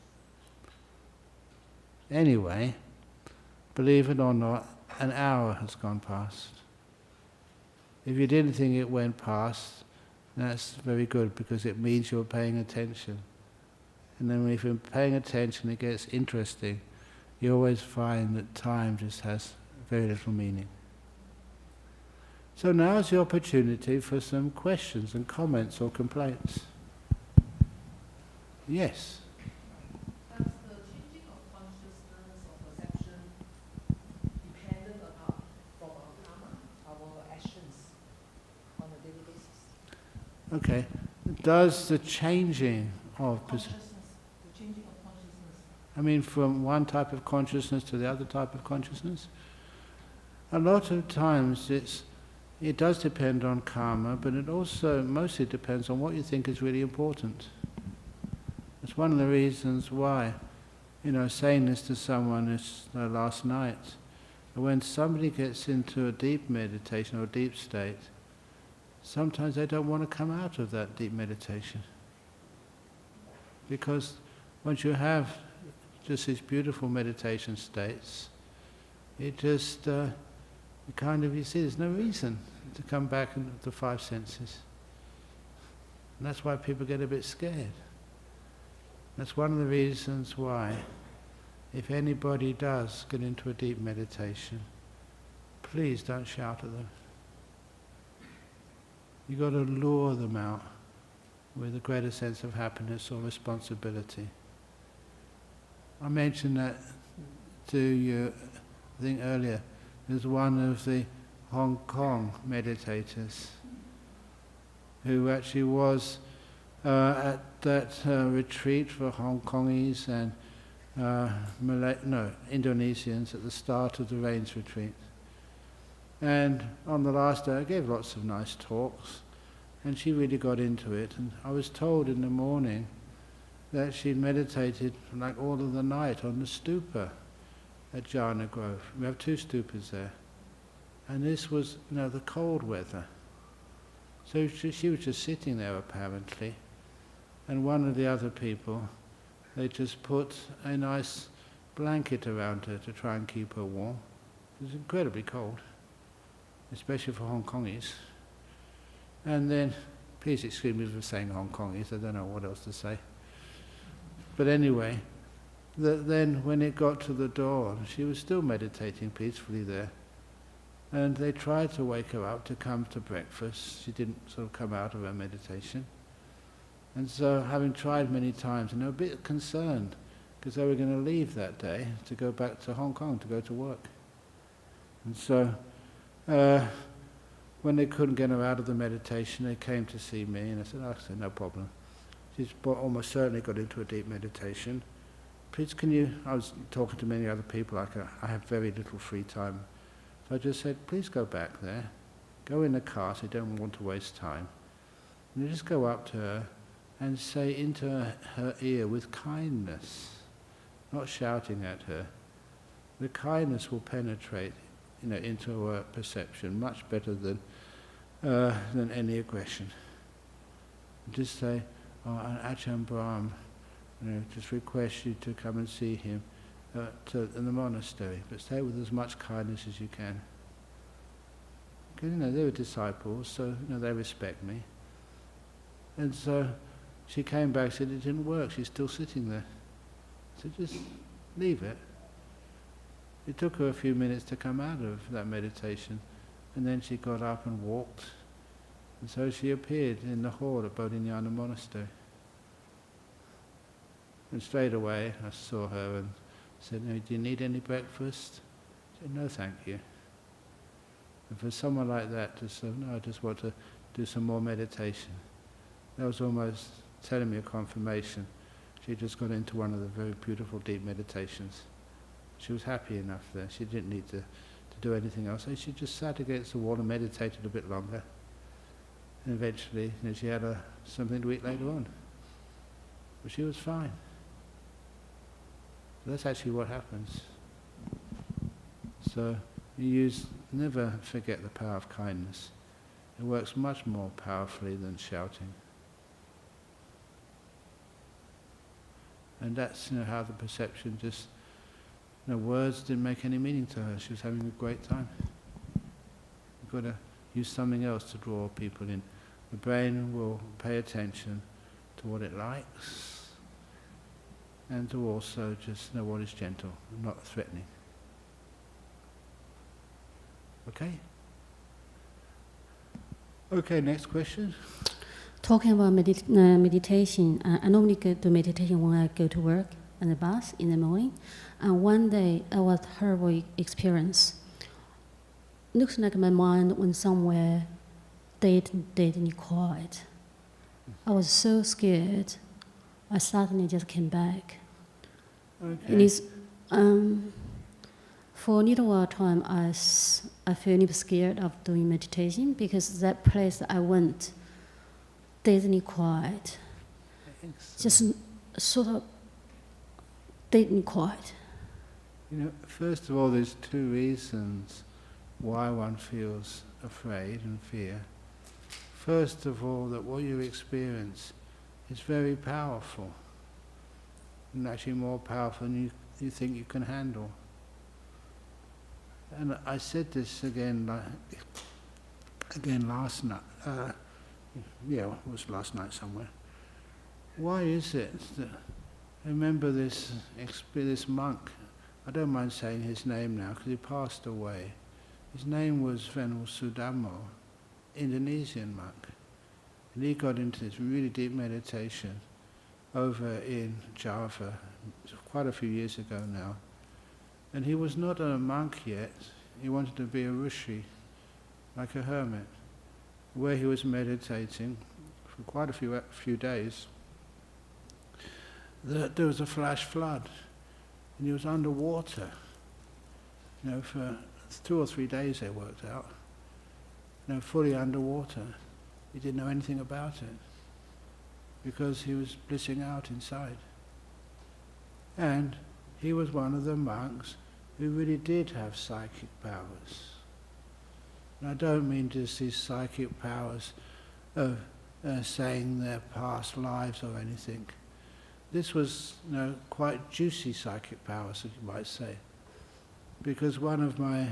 Anyway, believe it or not, an hour has gone past. If you didn't think it went past, that's very good because it means you're paying attention. And then if you're paying attention, it gets interesting. You always find that time just has very little meaning. So now is the opportunity for some questions and comments or complaints. Yes? Does the changing of consciousness or perception dependent upon from our karma, our actions on a daily basis? Okay. Does the changing of Consciousness, the changing of consciousness. I mean, from one type of consciousness to the other type of consciousness? A lot of times it does depend on karma, but it also mostly depends on what you think is really important. It's one of the reasons why, saying this to someone last night, when somebody gets into a deep meditation or a deep state, sometimes they don't want to come out of that deep meditation. Because once you have just these beautiful meditation states, it just, you see, there's no reason to come back into the five senses. And that's why people get a bit scared. That's one of the reasons why, if anybody does get into a deep meditation, please don't shout at them. You've got to lure them out with a greater sense of happiness or responsibility. I mentioned that to you, I think earlier. There's one of the Hong Kong meditators who actually was at that retreat for Hong Kongese and Indonesians at the start of the Rains retreat. And on the last day I gave lots of nice talks, and she really got into it. And I was told in the morning that she meditated like all of the night on the stupa at Jhana Grove. We have 2 stupas there. And this was, the cold weather. So she was just sitting there apparently. And one of the other people, they just put a nice blanket around her to try and keep her warm. It was incredibly cold, especially for Hong Kongese. And then, please excuse me for saying Hong Kongese, I don't know what else to say. But anyway, then when it got to the dawn, she was still meditating peacefully there. And they tried to wake her up to come to breakfast. She didn't sort of come out of her meditation. And so, having tried many times, and they were a bit concerned, because they were going to leave that day to go back to Hong Kong to go to work. And so, when they couldn't get her out of the meditation, they came to see me, and I said, no problem. She's almost certainly got into a deep meditation. Please I was talking to many other people, I have very little free time. So I just said, please go back there, go in the car, so you don't want to waste time. And you just go up to her and say into her ear with kindness, not shouting at her. The kindness will penetrate, into her perception much better than any aggression. Just say, Ajahn Brahm, just request you to come and see him in the monastery, but say it with as much kindness as you can. Because they were disciples, so they respect me. And so she came back, said it didn't work, she's still sitting there. So just leave it. It took her a few minutes to come out of that meditation, and then she got up and walked. And so she appeared in the hall at Bodhinyana Monastery. And straight away I saw her and said, do you need any breakfast? She said, no, thank you. And for someone like that to say, no, I just want to do some more meditation, that was almost telling me a confirmation. She just got into one of the very beautiful deep meditations. She was happy enough there. She didn't need to do anything else. So she just sat against the wall and meditated a bit longer. And eventually, she had something to eat later on. But she was fine. So that's actually what happens. So never forget the power of kindness. It works much more powerfully than shouting. And that's how the perception just, words didn't make any meaning to her. She was having a great time. You've got to use something else to draw people in. The brain will pay attention to what it likes, and to also just know what is gentle, not threatening. Okay? Okay, next question. Talking about meditation, I normally go to meditation when I go to work and the bus in the morning. And one day, I was horrible experience. Looks like my mind went somewhere deadly quiet. I was so scared. I suddenly just came back. Okay. And it's, for a little while time, I feel a little scared of doing meditation because that place I went, deadly quiet. Just sort of deadly quiet. You know, first of all, there's two reasons why one feels afraid and fear. First of all, that what you experience is very powerful, and actually more powerful than you think you can handle. And I said this again last night. It was last night somewhere. Why is it that I remember this monk? I don't mind saying his name now because he passed away. His name was Venerable Dhamma, Indonesian monk. And he got into this really deep meditation over in Java, quite a few years ago now. And he was not a monk yet. He wanted to be a rishi, like a hermit, where he was meditating for quite a few days. There was a flash flood, and he was underwater. For 2 or 3 days they worked out. Fully underwater. He didn't know anything about it because he was blissing out inside. And he was one of the monks who really did have psychic powers. And I don't mean just these psychic powers of saying their past lives or anything. This was quite juicy psychic powers, as you might say. Because one of my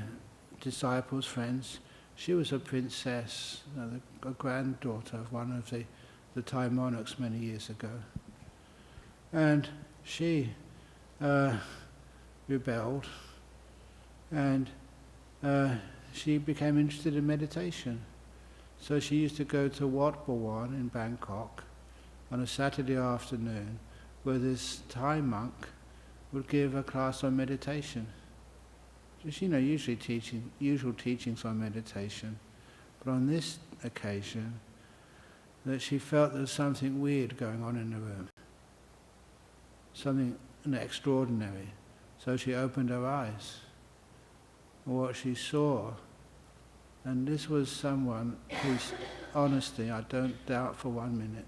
disciples' friends, she was a princess, a granddaughter of one of the Thai monarchs many years ago. And she rebelled, and she became interested in meditation. So she used to go to Wat Bhawan in Bangkok on a Saturday afternoon, where this Thai monk would give a class on meditation. Just, usual teachings on meditation. But on this occasion, that she felt there was something weird going on in the room. Something extraordinary. So she opened her eyes. And what she saw, and this was someone whose honesty I don't doubt for 1 minute.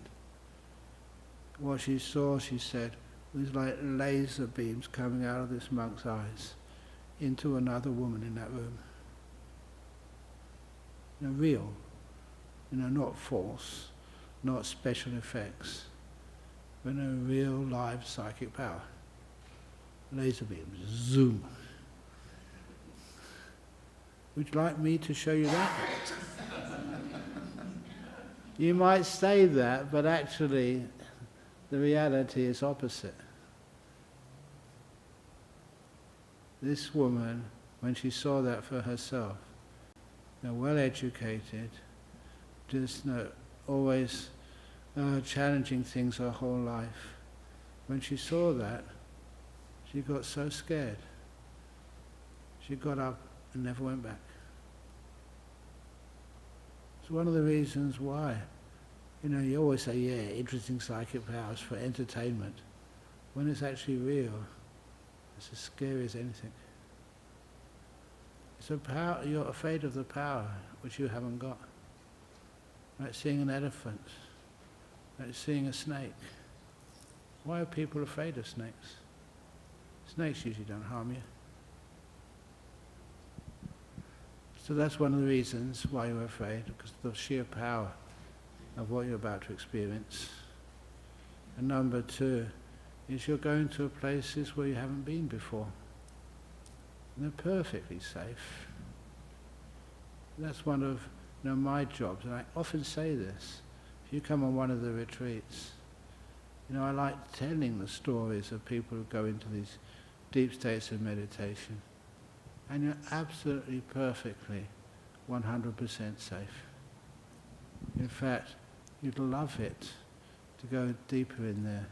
What she saw, she said, was like laser beams coming out of this monk's eyes into another woman in that room. Real, not false, not special effects, but a real live psychic power. Laser beams, zoom. Would you like me to show you that? You might say that, but actually the reality is opposite. This woman, when she saw that for herself, well educated, just always challenging things her whole life. When she saw that, she got so scared. She got up and never went back. It's one of the reasons why, you always say, interesting psychic powers for entertainment. When it's actually real, it's as scary as anything. It's a power, you're afraid of the power which you haven't got. Like seeing an elephant, like seeing a snake. Why are people afraid of snakes? Snakes usually don't harm you. So that's one of the reasons why you're afraid, because of the sheer power of what you're about to experience. And number 2 is you're going to places where you haven't been before. And they're perfectly safe. That's one of my jobs, and I often say this. If you come on one of the retreats, You know, I like telling the stories of people who go into these deep states of meditation, and you're absolutely perfectly 100% safe. In fact, you'd love it to go deeper in there,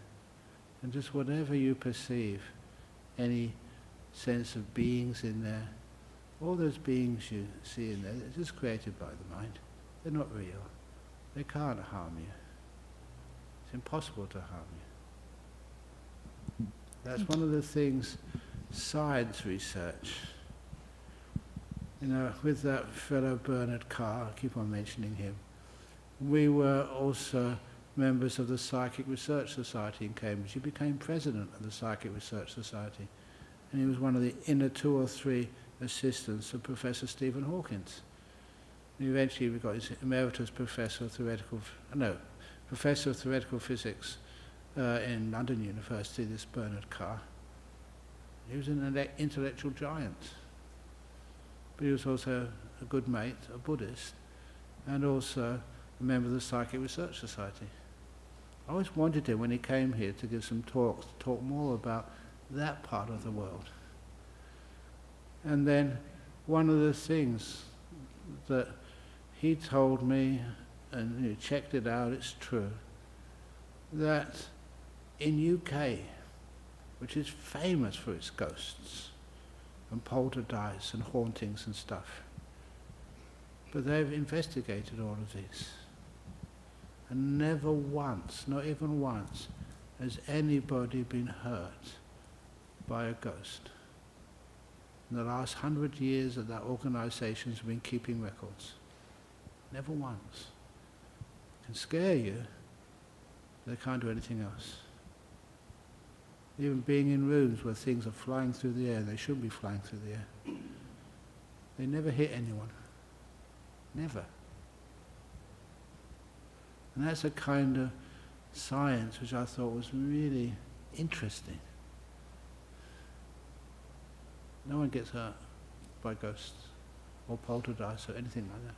and just whatever you perceive, any sense of beings in there, all those beings you see in there, they're just created by the mind. They're not real. They can't harm you. It's impossible to harm you. That's one of the things science research, you know, with that fellow Bernard Carr, I keep on mentioning him, we were also members of the Psychic Research Society in Cambridge. He became president of the Psychic Research Society, and he was one of the inner 2 or 3 assistants of Professor Stephen Hawkins. And eventually we got his emeritus professor of theoretical physics in London University, this Bernard Carr. He was an intellectual giant, but he was also a good mate, a Buddhist, and also a member of the Psychic Research Society. I always wanted him, when he came here, to give some talks, to talk more about that part of the world. And then one of the things that he told me, and you checked it out, it's true, that in UK, which is famous for its ghosts and poltergeists and hauntings and stuff, but they've investigated all of these, and never once, not even once, has anybody been hurt by a ghost. In the last 100 years that organization's been keeping records. Never once. It can scare you, but they can't do anything else. Even being in rooms where things are flying through the air, they shouldn't be flying through the air. They never hit anyone. Never. And that's a kind of science which I thought was really interesting. No one gets hurt by ghosts or poltergeists or anything like that.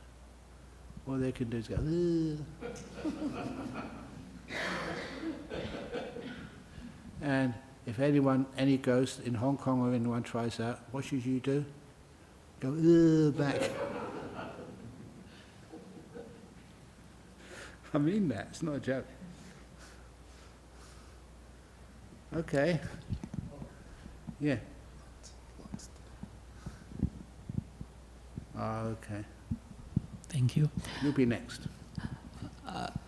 All they can do is go, and if any ghost in Hong Kong or anyone tries that, what should you do? Go back. I mean that, it's not a joke. Okay. Yeah. Okay. Thank you. You'll be next.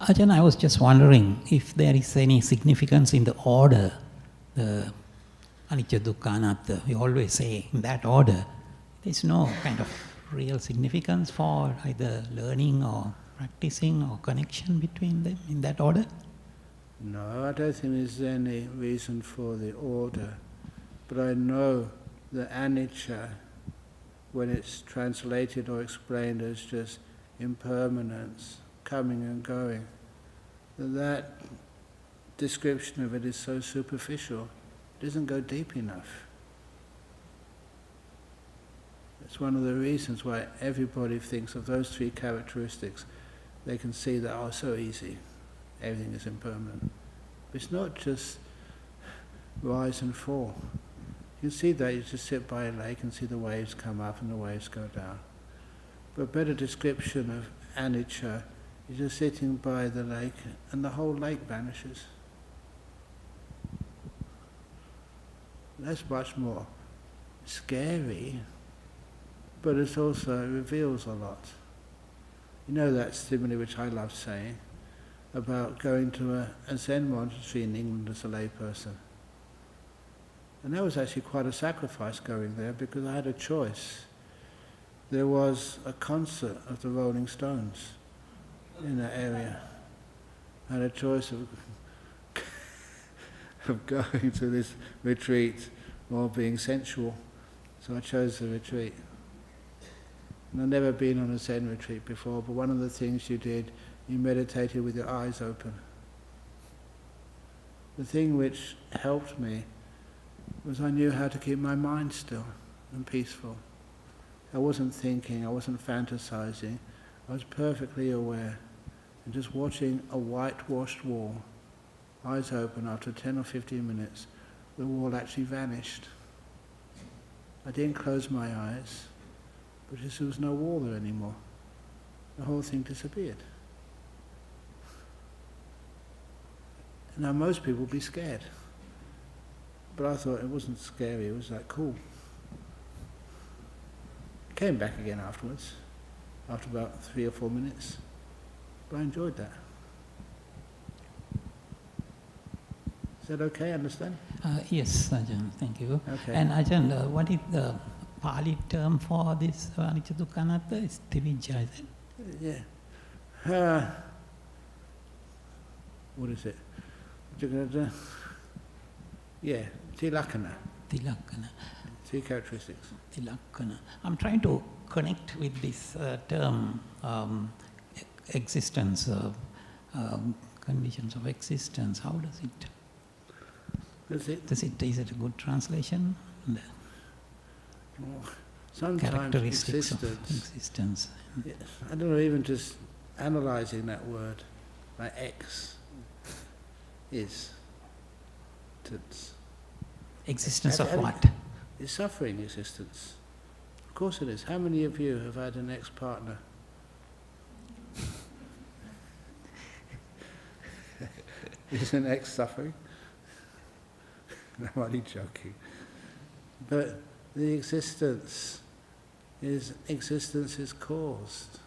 Ajahn, I was just wondering if there is any significance in the order, the anicca, dukkha, anatta. We always say in that order. There's no kind of real significance for either learning or practicing or connection between them in that order? No, I don't think there's any reason for the order. But I know that anicca, when it's translated or explained as just impermanence, coming and going, that description of it is so superficial, it doesn't go deep enough. It's one of the reasons why everybody thinks of those 3 characteristics. They can see that, oh, so easy, everything is impermanent. But it's not just rise and fall. You can see that, you just sit by a lake and see the waves come up and the waves go down. But a better description of anicca is just sitting by the lake and the whole lake vanishes. That's much more scary, but it also reveals a lot. You know that simile which I love saying about going to a Zen monastery in England as a layperson. And that was actually quite a sacrifice going there, because I had a choice. There was a concert of the Rolling Stones in that area. I had a choice of going to this retreat or being sensual. So I chose the retreat. And I've never been on a Zen retreat before, but one of the things you did, you meditated with your eyes open. The thing which helped me was I knew how to keep my mind still and peaceful. I wasn't thinking, I wasn't fantasizing, I was perfectly aware and just watching a whitewashed wall eyes open, after 10 or 15 minutes, the wall actually vanished. I didn't close my eyes, but there was no wall there anymore. The whole thing disappeared. Now most people would be scared. But I thought it wasn't scary, it was like cool. Came back again afterwards, after about 3 or 4 minutes. But I enjoyed that. Is that okay, understand? Yes, Ajahn, thank you. Okay. And Ajahn, what is the Pali term for this anicca dukkha anatta? It's tivijja, is it? Yeah. What is it? Yeah, tilakkhana. Tilakkana. 3 characteristics. Tilakkana. I'm trying to connect with this term existence, conditions of existence. How does it? Is it a good translation? Sometimes Characteristics of existence. I don't know, even just analysing that word, like X is. Existence of what? It's suffering existence. Of course it is. How many of you have had an ex-partner? Is an ex suffering? I'm only joking. But the existence is caused.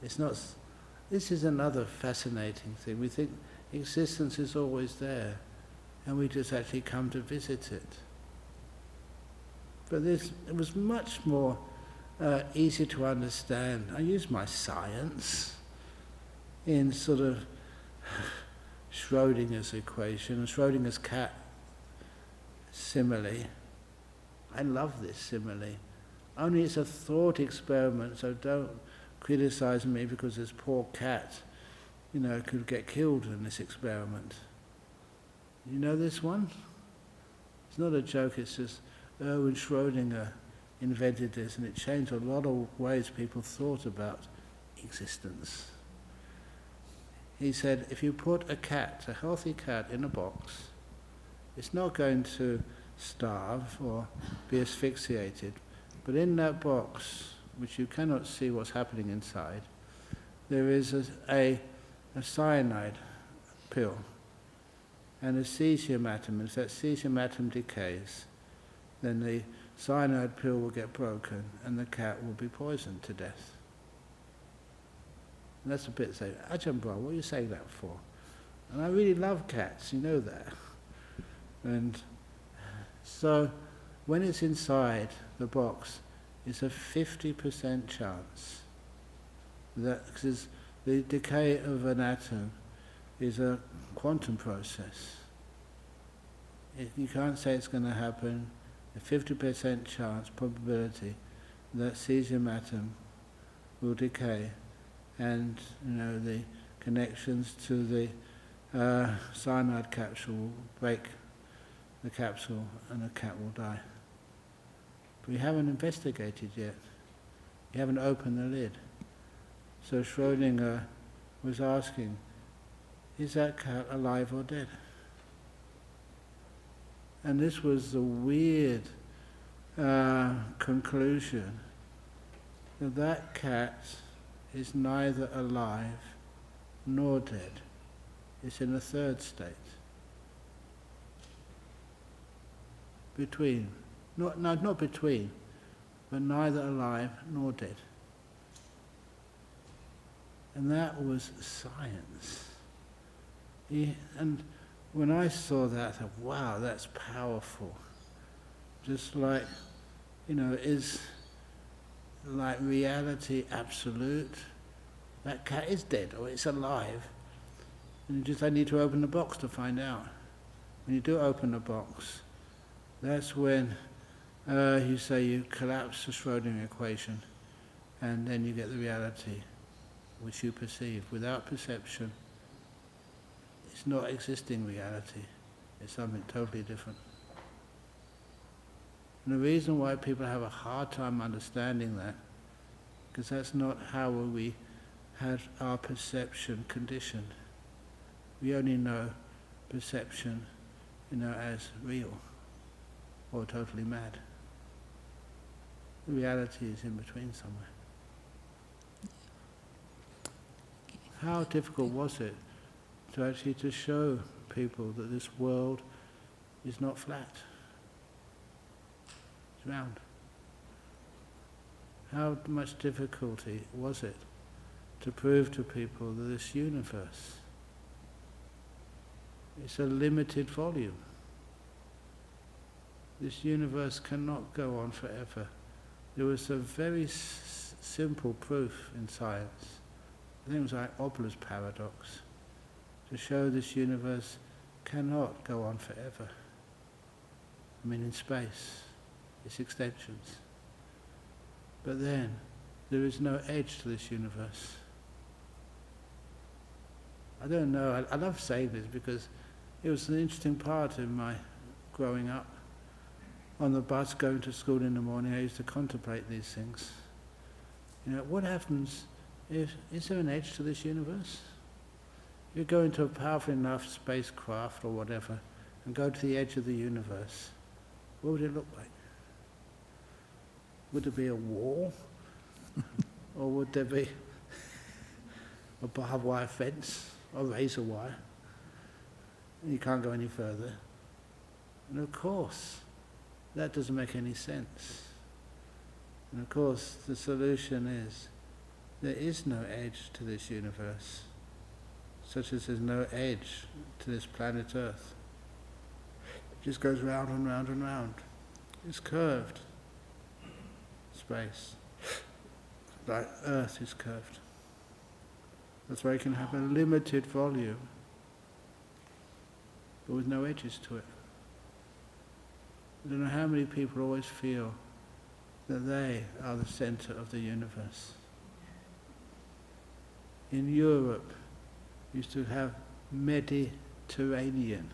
It's not. This is another fascinating thing. We think existence is always there, and we just actually come to visit it. But it was much more easy to understand. I use my science in sort of Schrodinger's equation, and Schrodinger's cat simile. I love this simile. Only it's a thought experiment, so don't criticize me because this poor cat, could get killed in this experiment. You know this one? It's not a joke, it's just Erwin Schrödinger invented this, and it changed a lot of ways people thought about existence. He said, if you put a healthy cat in a box, it's not going to starve or be asphyxiated, but in that box, which you cannot see what's happening inside, there is a cyanide pill and a cesium atom. If that cesium atom decays, then the cyanide pill will get broken and the cat will be poisoned to death. And that's a bit say, Ajahn Brahm, what are you saying that for? And I really love cats, you know that. And so when it's inside the box, it's a 50% chance that, because the decay of an atom is a quantum process. You can't say it's going to happen. A 50% chance, probability, that cesium atom will decay, and the connections to the cyanide capsule will break the capsule and the cat will die. But we haven't investigated yet. You haven't opened the lid. So Schrödinger was asking, is that cat alive or dead? And this was the weird conclusion that that cat is neither alive nor dead. It's in a third state. Between. Not between, but neither alive nor dead. And that was science. And when I saw that, I thought, wow, that's powerful. Just like, is like reality absolute? That cat is dead or it's alive. And I need to open the box to find out. When you do open the box, that's when you say you collapse the Schrödinger equation, and then you get the reality which you perceive. Without perception, it's not existing reality. It's something totally different. And the reason why people have a hard time understanding that, because that's not how we had our perception conditioned. We only know perception, as real or totally mad. The reality is in between somewhere. How difficult was it to actually to show people that this world is not flat, it's round? How much difficulty was it to prove to people that this universe is a limited volume? This universe cannot go on forever. There was a very simple proof in science. I think it was like Obler's paradox, to show this universe cannot go on forever. I mean, in space, it's extensions. But then, there is no edge to this universe. I don't know, I love saying this because it was an interesting part of my growing up. On the bus going to school in the morning, I used to contemplate these things. What happens is there an edge to this universe? You go into a powerful enough spacecraft or whatever and go to the edge of the universe, what would it look like? Would there be a wall? Or would there be a barbed wire fence or razor wire? You can't go any further. And of course, that doesn't make any sense. And of course, the solution is there is no edge to this universe, such as there's no edge to this planet Earth. It just goes round and round and round. It's curved. Space. Like Earth is curved. That's why you can have a limited volume, but with no edges to it. I don't know how many people always feel that they are the center of the universe. In Europe, we used to have Mediterranean,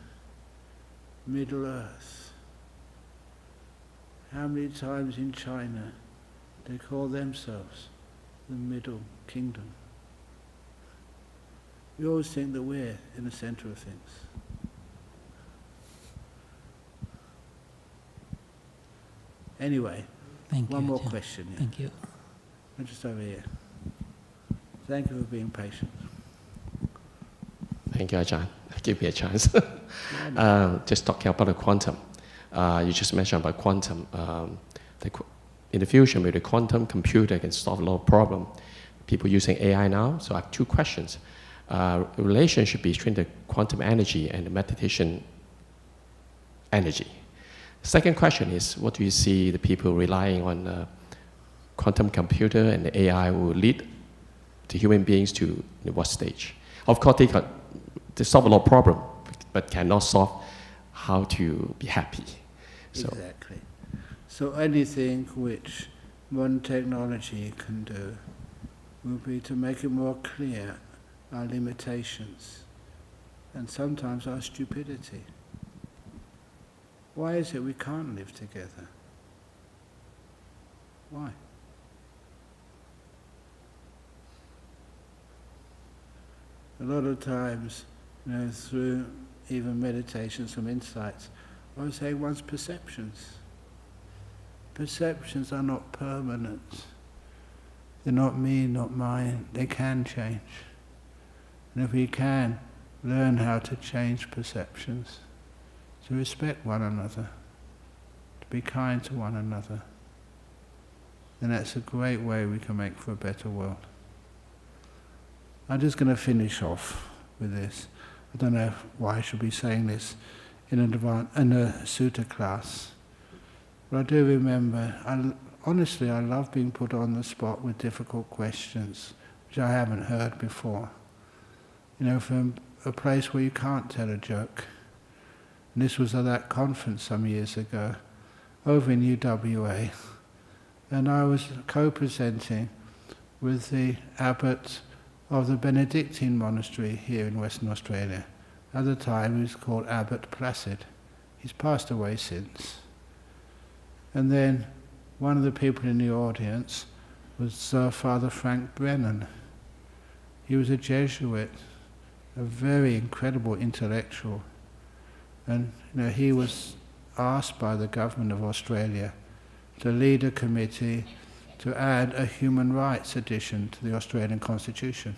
Middle Earth. How many times in China they call themselves the Middle Kingdom? We always think that we're in the center of things. Anyway, one more question. Yeah. Thank you. I'm just over here. Thank you for being patient. Thank you, Ajahn. Give me a chance. Just talking about the quantum. You just mentioned about quantum. In the future, maybe the quantum computer can solve a lot of problems. People using AI now. So I have two questions. Relationship between the quantum energy and the meditation energy. Second question is, what do you see the people relying on the quantum computer and the AI will lead the human beings to what stage? Of course, they solve a lot of problems, but cannot solve how to be happy. So. Exactly. So anything which modern technology can do will be to make it more clear our limitations and sometimes our stupidity. Why is it we can't live together? Why? A lot of times, through even meditation, some insights, I was saying one's perceptions. Perceptions are not permanent. They're not me, not mine. They can change. And if we can learn how to change perceptions, to respect one another, to be kind to one another, then that's a great way we can make for a better world. I'm just going to finish off with this. I don't know why I should be saying this in a sutta class, but I do remember, honestly, I love being put on the spot with difficult questions, which I haven't heard before. From a place where you can't tell a joke. And this was at that conference some years ago, over in UWA, and I was co-presenting with the abbot of the Benedictine monastery here in Western Australia. At the time he was called Abbot Placid. He's passed away since. And then one of the people in the audience was Father Frank Brennan. He was a Jesuit, a very incredible intellectual. And he was asked by the government of Australia to lead a committee to add a human rights addition to the Australian Constitution.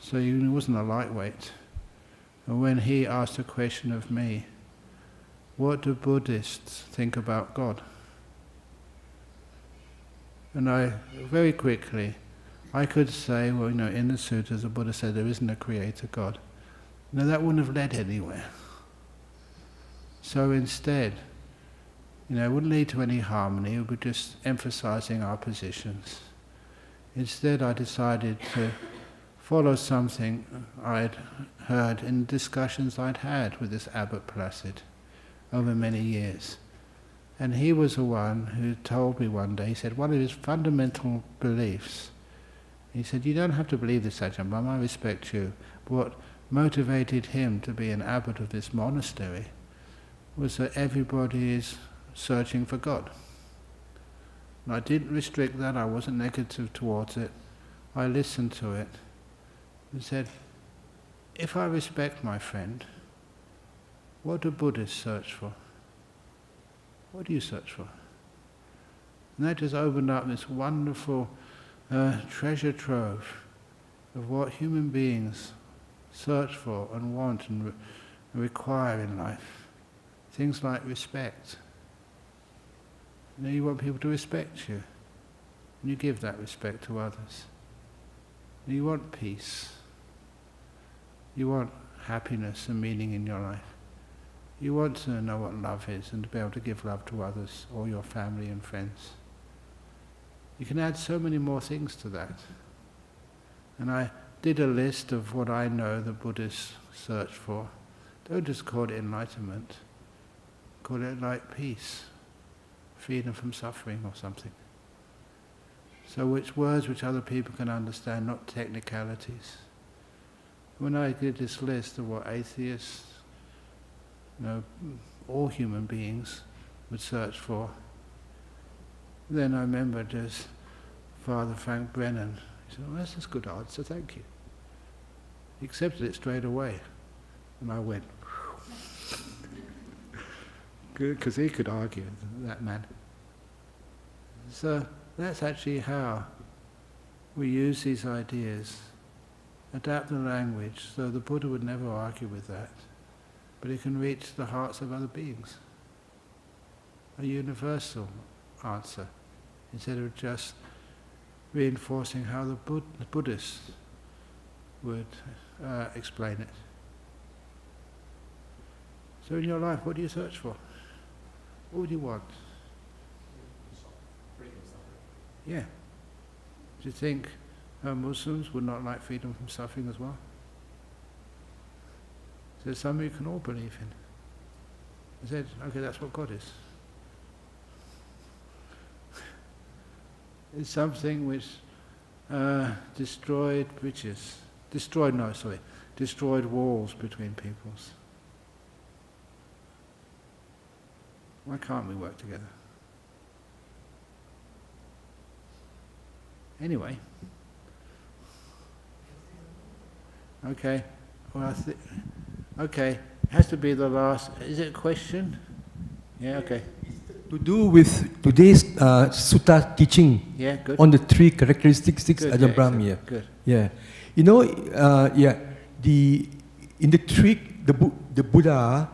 So he wasn't a lightweight. And when he asked a question of me, what do Buddhists think about God? And I, very quickly, I could say, well, in the sutras the Buddha said there isn't a creator God. No, that wouldn't have led anywhere. So instead, it wouldn't lead to any harmony, it would be just emphasizing our positions. Instead, I decided to follow something I'd heard in discussions I'd had with this Abbot Placid over many years. And he was the one who told me one day, he said, one of his fundamental beliefs, he said, you don't have to believe this, Ajahn Brahm, I respect you. But what motivated him to be an abbot of this monastery was that everybody is searching for God. And I didn't restrict that, I wasn't negative towards it. I listened to it and said, if I respect my friend, what do Buddhists search for? What do you search for? And that just opened up this wonderful treasure trove of what human beings search for and want and require in life. Things like respect. You want people to respect you, and you give that respect to others. You want peace. You want happiness and meaning in your life. You want to know what love is and to be able to give love to others or your family and friends. You can add so many more things to that. And I did a list of what I know the Buddhists search for. Don't just call it enlightenment. Call it like peace, freedom from suffering or something. So which words which other people can understand, not technicalities. When I did this list of what atheists, all human beings would search for, then I remembered as Father Frank Brennan. He said, that's a good answer, thank you. He accepted it straight away. And I went, good, because he could argue, that man. So that's actually how we use these ideas, adapt the language, so the Buddha would never argue with that, but it can reach the hearts of other beings. A universal answer, instead of just reinforcing how the Buddhists would explain it. So in your life, what do you search for? What would you want? Yeah. Do you think Muslims would not like freedom from suffering as well? So it's something you can all believe in. I said, okay, that's what God is. It's something which destroyed walls between peoples. Why can't we work together? Anyway. Okay. Well, okay. It has to be the last. Is it a question? Yeah. Okay. To do with today's sutta teaching. Yeah. Good. On the three characteristics, Ajahn Brahm. Yeah. Yeah. Good. Yeah. In the trick, the Buddha,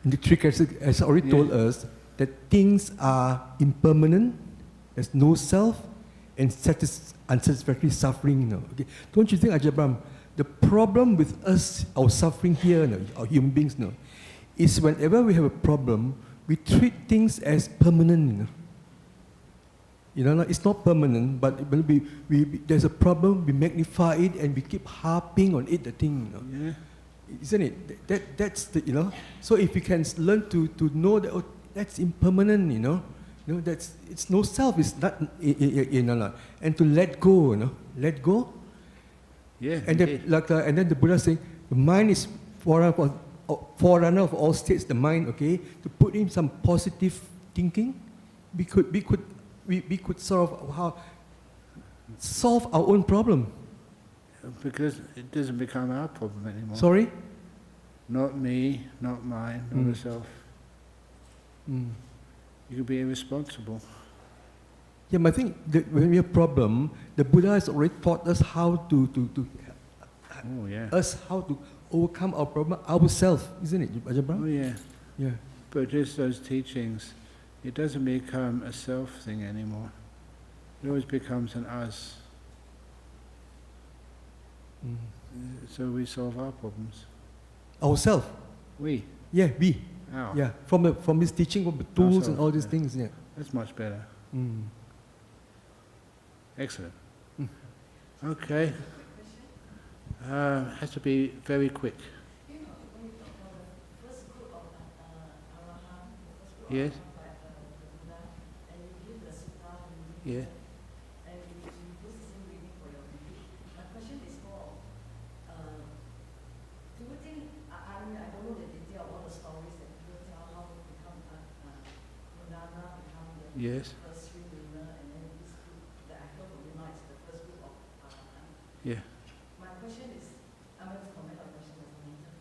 in the trick has already told us that things are impermanent, there's no self, and unsatisfactory suffering. Okay. Don't you think, Ajahn Brahm, the problem with us, our suffering here, our human beings, is whenever we have a problem, we treat things as permanent. It's not permanent, but when there's a problem, we magnify it and we keep harping on it, the thing. Yeah. Isn't it? That's the, So if we can learn to know that that's impermanent, it's no self. It's not, and to let go, let go. Yeah. And then the Buddha saying the mind is forerunner of all states. The mind, okay, to put in some positive thinking, we could sort of solve our own problem. because it doesn't become our problem anymore. Sorry? Not me, not mine, not the self. Mm. You can be irresponsible. Yeah, but I think that when we have a problem, the Buddha has already taught us how to Oh yeah. how to overcome our problem ourselves, isn't it, Ajahn Oh Brahm? yeah. Yeah. But just those teachings, it doesn't become a self thing anymore. It always becomes an us. Mm. So we solve our problems. Ourselves. We. Yeah, we. Our. Yeah, from his teaching, from the tools and Ourselves, all these yeah. things. Yeah. That's much better. Mm. Excellent. Okay. Has to be very quick. You know, when you talk about the first group of Arahant, the first group Yes. of the Buddha, and you give the sutta reading, Yeah. and you use the same reading for your reading. My question is more, do you think, I mean, I don't know the detail of all the stories that people tell how to become Buddha, become the Yes. first three lunar, and then this group that I heard from you now is the first group of Arahant. Yeah. My question is, I'm going to comment on the question as later.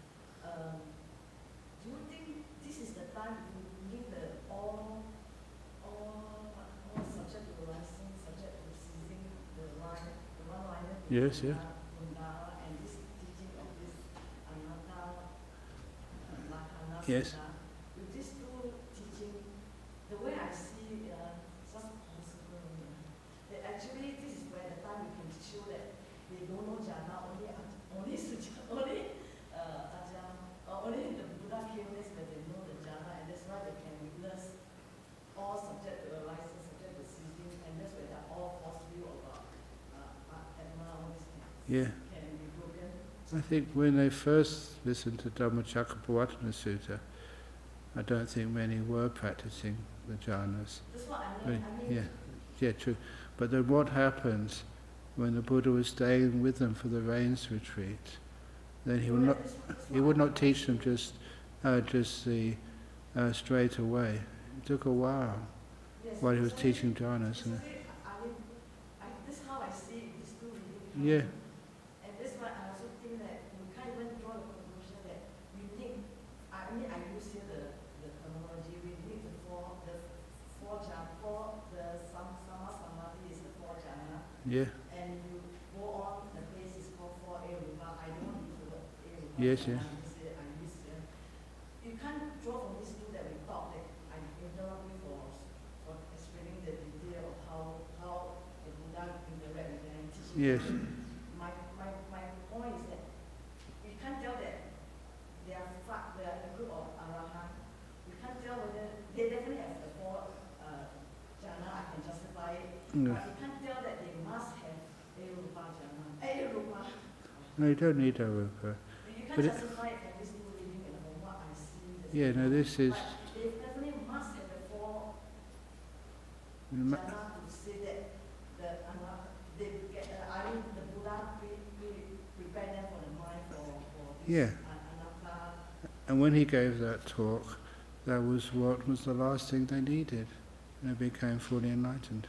Do you think this is the time if you leave all subject to license, subject to seizing the one-liner, Yes, yeah. Buddha, and this teaching of this anatta, lakkhana, Yes. sutta, with these two teaching, the way I see just possible, that actually this is where the time you can show that they don't know jhana, only Ajahn, only the Buddha came this where they know the jhana, and that's why they can witness all subject to license, subject to seizing, and that's where they're all false view about Atma, all these things Yeah. can be broken. I think when they first listened to Dhammacakkappavattana Sutta, I don't think many were practicing the jhanas. That's what I mean. Yeah, true. But then what happens when the Buddha was staying with them for the rains retreat? Then he would not teach them just straight away. It took a while Yes, while he was so teaching jhanas. this is how I see it, this two reading. Yeah, And that's why I also think that we can't even draw the conclusion that we need, I use here the terminology, we need the four jhana, the sama samadhi is the four jhana, yeah, and you go on, the place is called four arupa, I don't use the word arupa. Yes, yeah. I use here. You can't draw from this two that we thought that I interrupt you for explaining the detail of how the Buddha interact with them, teaching yes, my point is that we can't tell that they are a group of Arahant. We can't tell whether they definitely have the four jhana, I can justify it. Yeah. But we can't tell that they must have arupa jhana. Arupa. No, you don't need arupa. You But can't it- justify it from this new reading and from what I see. Yeah, no, this is... But they definitely must have the four ma- jhana to say that the Buddha prepare them for the mind for this Yeah. anatta. And when he gave that talk, that was what was the last thing they needed. And they became fully enlightened.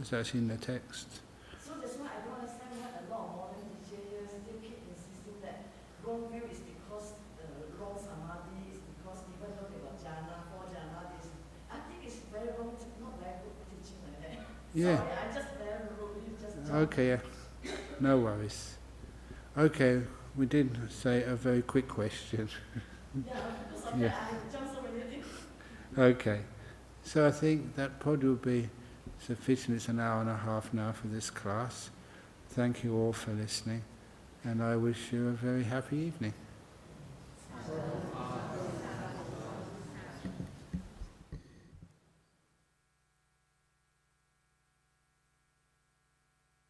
It's actually in the text. So that's why I don't understand why a lot of modern teachers still keep insisting that wrong view is because wrong samadhi is because even though they got jhana, four jhana, I think it's very wrong, not very good teaching like that. Yeah. Sorry, I just very rudely just jump. Okay, yeah. No worries. Okay, we did say a very quick question. Yeah, because of Yeah. that I jumped so many things. Okay. So I think that probably will be sufficient. It's an hour and a half now for this class. Thank you all for listening, and I wish you a very happy evening.